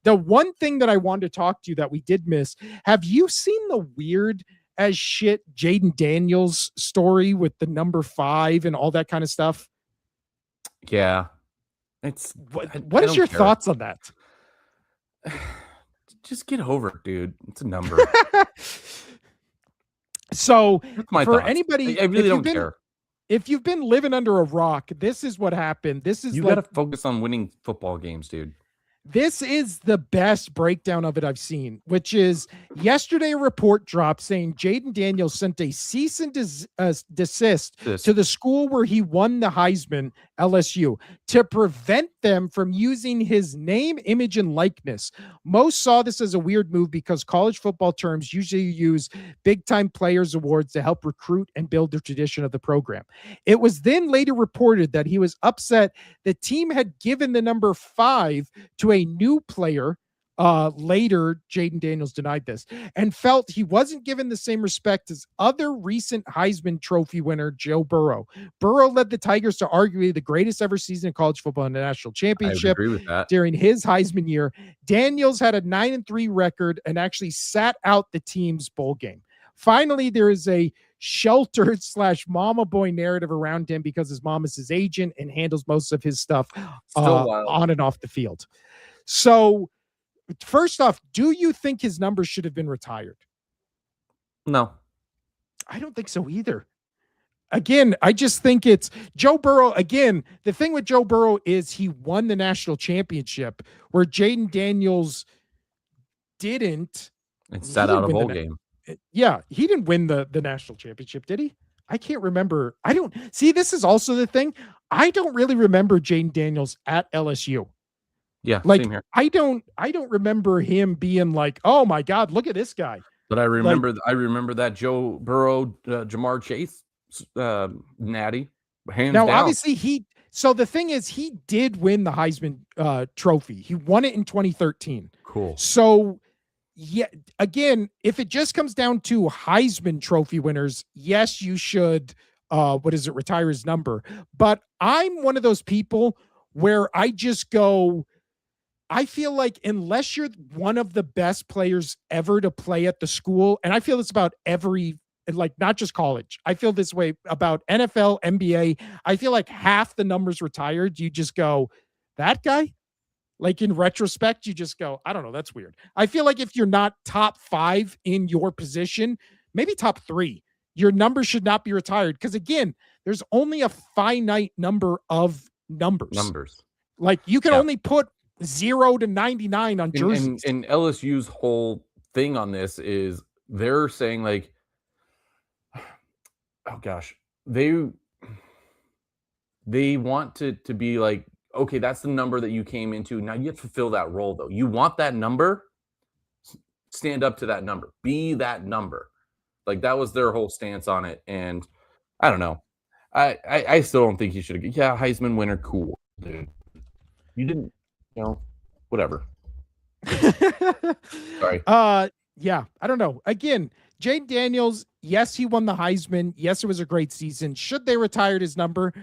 The one thing that I wanted to talk to you that we did miss. Have you seen the weird as shit Jaden Daniels story with the number 5 and all that kind of stuff? Yeah. What is your thoughts on that? Just get over it, dude. It's a number. So for thoughts. Anybody, I really don't care. If you've been living under a rock, this is what happened. You got to focus on winning football games, dude. This is the best breakdown of it I've seen, which is yesterday a report dropped saying Jaden Daniels sent a cease and desist to the school where he won the Heisman, LSU, to prevent them from using his name, image, and likeness. Most saw this as a weird move because college football terms usually use big-time players awards to help recruit and build the tradition of the program. It was then later reported that he was upset the team had given the number 5 to a new player. Later, Jaden Daniels denied this and felt he wasn't given the same respect as other recent Heisman Trophy winner Joe Burrow. Burrow led the Tigers to arguably the greatest ever season in college football in the national championship. I agree with that. During his Heisman year. Daniels had a 9-3 record and actually sat out the team's bowl game. Finally, there is a sheltered / mama boy narrative around him because his mom is his agent and handles most of his stuff on and off the field. So, first off, do you think his numbers should have been retired? No. I don't think so either. Again, I just think it's Joe Burrow. Again, the thing with Joe Burrow is he won the national championship where Jaden Daniels didn't. And sat out a bowl game. Yeah, he didn't win the national championship, did he? I can't remember. I don't see. This is also the thing. I don't really remember Jaden Daniels at LSU. Yeah, like same here. I don't remember him being like, oh my God, look at this guy. But I remember that Joe Burrow, Jamar Chase, natty. Hands down. Obviously so the thing is he did win the Heisman trophy. He won it in 2013. Cool. So yeah, again, if it just comes down to Heisman trophy winners, yes, you should retire his number. But I'm one of those people where I just go, I feel like unless you're one of the best players ever to play at the school, and I feel this about every, like not just college, I feel this way about NFL, NBA. I feel like half the numbers retired. You just go, that guy? Like in retrospect, you just go, I don't know, that's weird. I feel like if you're not top 5 in your position, maybe top 3, your number should not be retired. Because again, there's only a finite number of numbers. Like you can only put 0 to 99 on jerseys. And LSU's whole thing on this is they're saying like, oh gosh, they want to be like, okay, that's the number that you came into. Now you have to fulfill that role, though. You want that number, stand up to that number, be that number. Like that was their whole stance on it. And I don't know. I still don't think he should have. Yeah, Heisman winner, cool, dude. You didn't, whatever. Sorry. Yeah, I don't know. Again, Jayden Daniels, yes, he won the Heisman. Yes, it was a great season. Should they retire his number?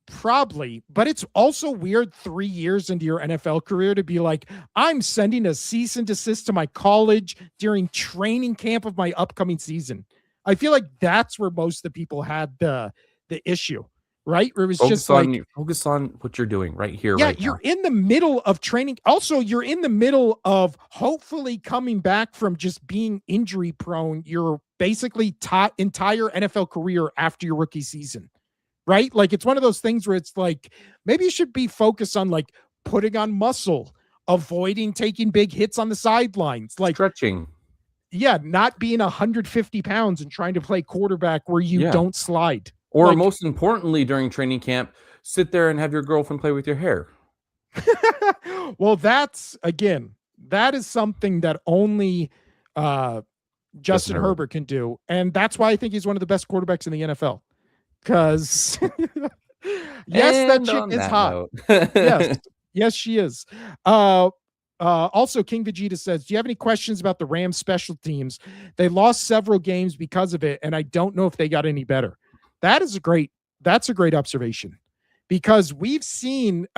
Probably, but it's also weird 3 years into your NFL career to be like, I'm sending a cease and desist to my college during training camp of my upcoming season. I feel like that's where most of the people had the issue, right? Where it was focus on what you're doing right here. Yeah, right you're now. In the middle of training. Also, you're in the middle of hopefully coming back from just being injury prone. You're basically entire NFL career after your rookie season. Right? Like it's one of those things where it's like, maybe you should be focused on like putting on muscle, avoiding taking big hits on the sidelines, like stretching. Yeah. Not being 150 pounds and trying to play quarterback where you don't slide. Or most importantly, during training camp, sit there and have your girlfriend play with your hair. Well, that is something that only Justin Herbert can do. And that's why I think he's one of the best quarterbacks in the NFL. Because yes, that chick is hot. Yes, she is. Also, King Vegeta says, do you have any questions about the Rams special teams? They lost several games because of it, and I don't know if they got any better. That's a great observation, because we've seen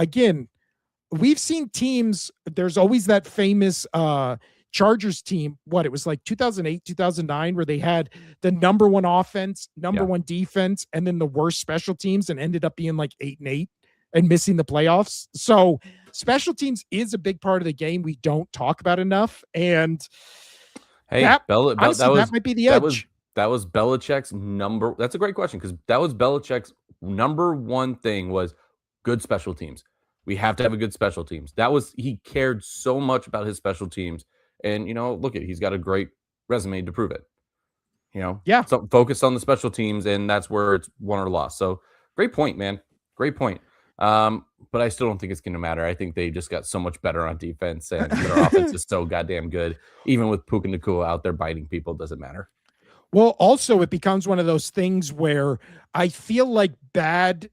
teams. There's always that famous Chargers team, it was like 2008, 2009, where they had the number 1 offense, number 1 defense, and then the worst special teams, and ended up being like 8-8 and missing the playoffs. So special teams is a big part of the game we don't talk about enough. And hey, that might be the edge. That was Belichick's number. That's a great question, because that was Belichick's number 1 thing was good special teams. We have to have a good special teams. He cared so much about his special teams. And, he's got a great resume to prove it. So focus on the special teams, and that's where it's won or lost. So great point, man. Great point. But I still don't think it's going to matter. I think they just got so much better on defense, and their offense is so goddamn good. Even with Puka Nacua out there biting people, it doesn't matter. Well, also, it becomes one of those things where I feel like bad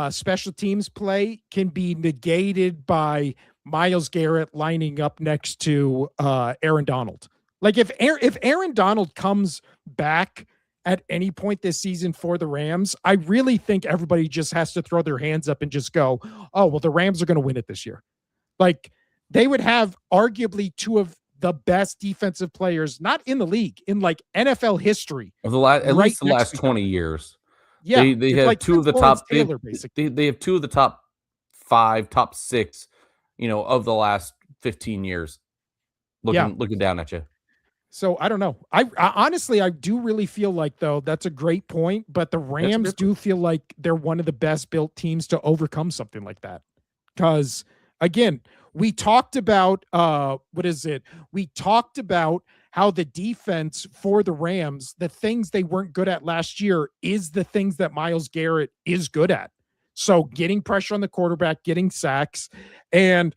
special teams play can be negated by Myles Garrett lining up next to Aaron Donald. Like if Aaron Donald comes back at any point this season for the Rams, I really think everybody just has to throw their hands up and just go, oh, well, the Rams are going to win it this year. Like they would have arguably 2 of the best defensive players, not in the league, in like NFL history. Of at least the last 20 years. Yeah. They have like 2 of the top, they have 2 of the top 5, top 6, of the last 15 years looking down at you. So I don't know. I honestly, I do really feel like, though, that's a great point, but the Rams do feel like they're one of the best built teams to overcome something like that. Because again, we talked about, we talked about how the defense for the Rams, the things they weren't good at last year is the things that Myles Garrett is good at. So getting pressure on the quarterback, getting sacks, and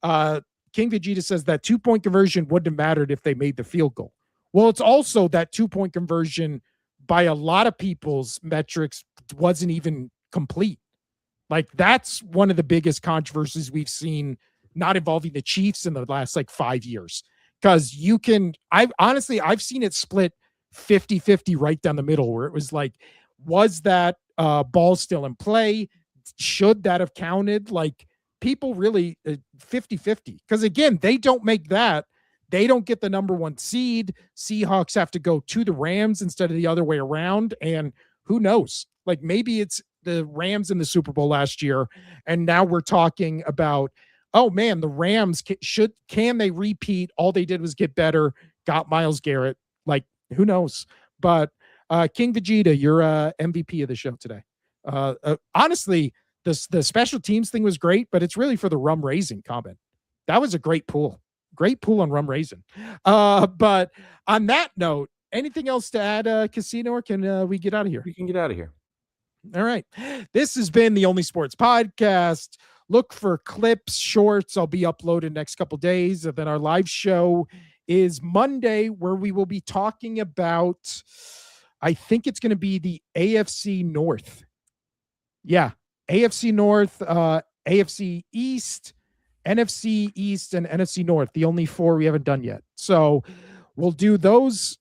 King Vegeta says that 2-point conversion wouldn't have mattered if they made the field goal. Well, it's also that 2-point conversion by a lot of people's metrics wasn't even complete. Like that's one of the biggest controversies we've seen, not involving the Chiefs in the last 5 years. Because I've seen it split 50-50 right down the middle, where it was like, was that ball still in play? Should that have counted? Like people really 50-50. Because again, they don't make that. They don't get the number 1 seed. Seahawks have to go to the Rams instead of the other way around. And who knows? Like maybe it's the Rams in the Super Bowl last year. And now we're talking about oh man, the Rams can they repeat? All they did was get better, got Myles Garrett. Like, who knows? But King Vegeta, you're MVP of the show today. Honestly, the special teams thing was great, but it's really for the rum raisin comment. That was a great pool. Great pool on rum raisin. But on that note, anything else to add, Casino, or can we get out of here? We can get out of here. All right. This has been the Only Sports Podcast. Look for clips, shorts. I'll be uploaded next couple days. And then our live show is Monday, where we will be talking about, I think it's going to be the AFC North. Yeah. AFC North, AFC East, NFC East, and NFC North. The only 4 we haven't done yet. So we'll do those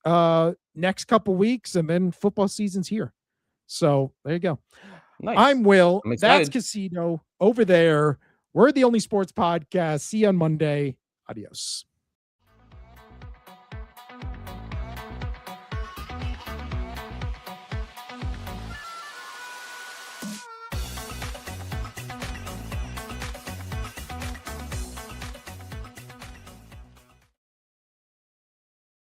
next couple weeks, and then football season's here. So there you go. Nice. I'm Will. That's Casino over there. We're the Only Sports Podcast. See you on Monday. Adios.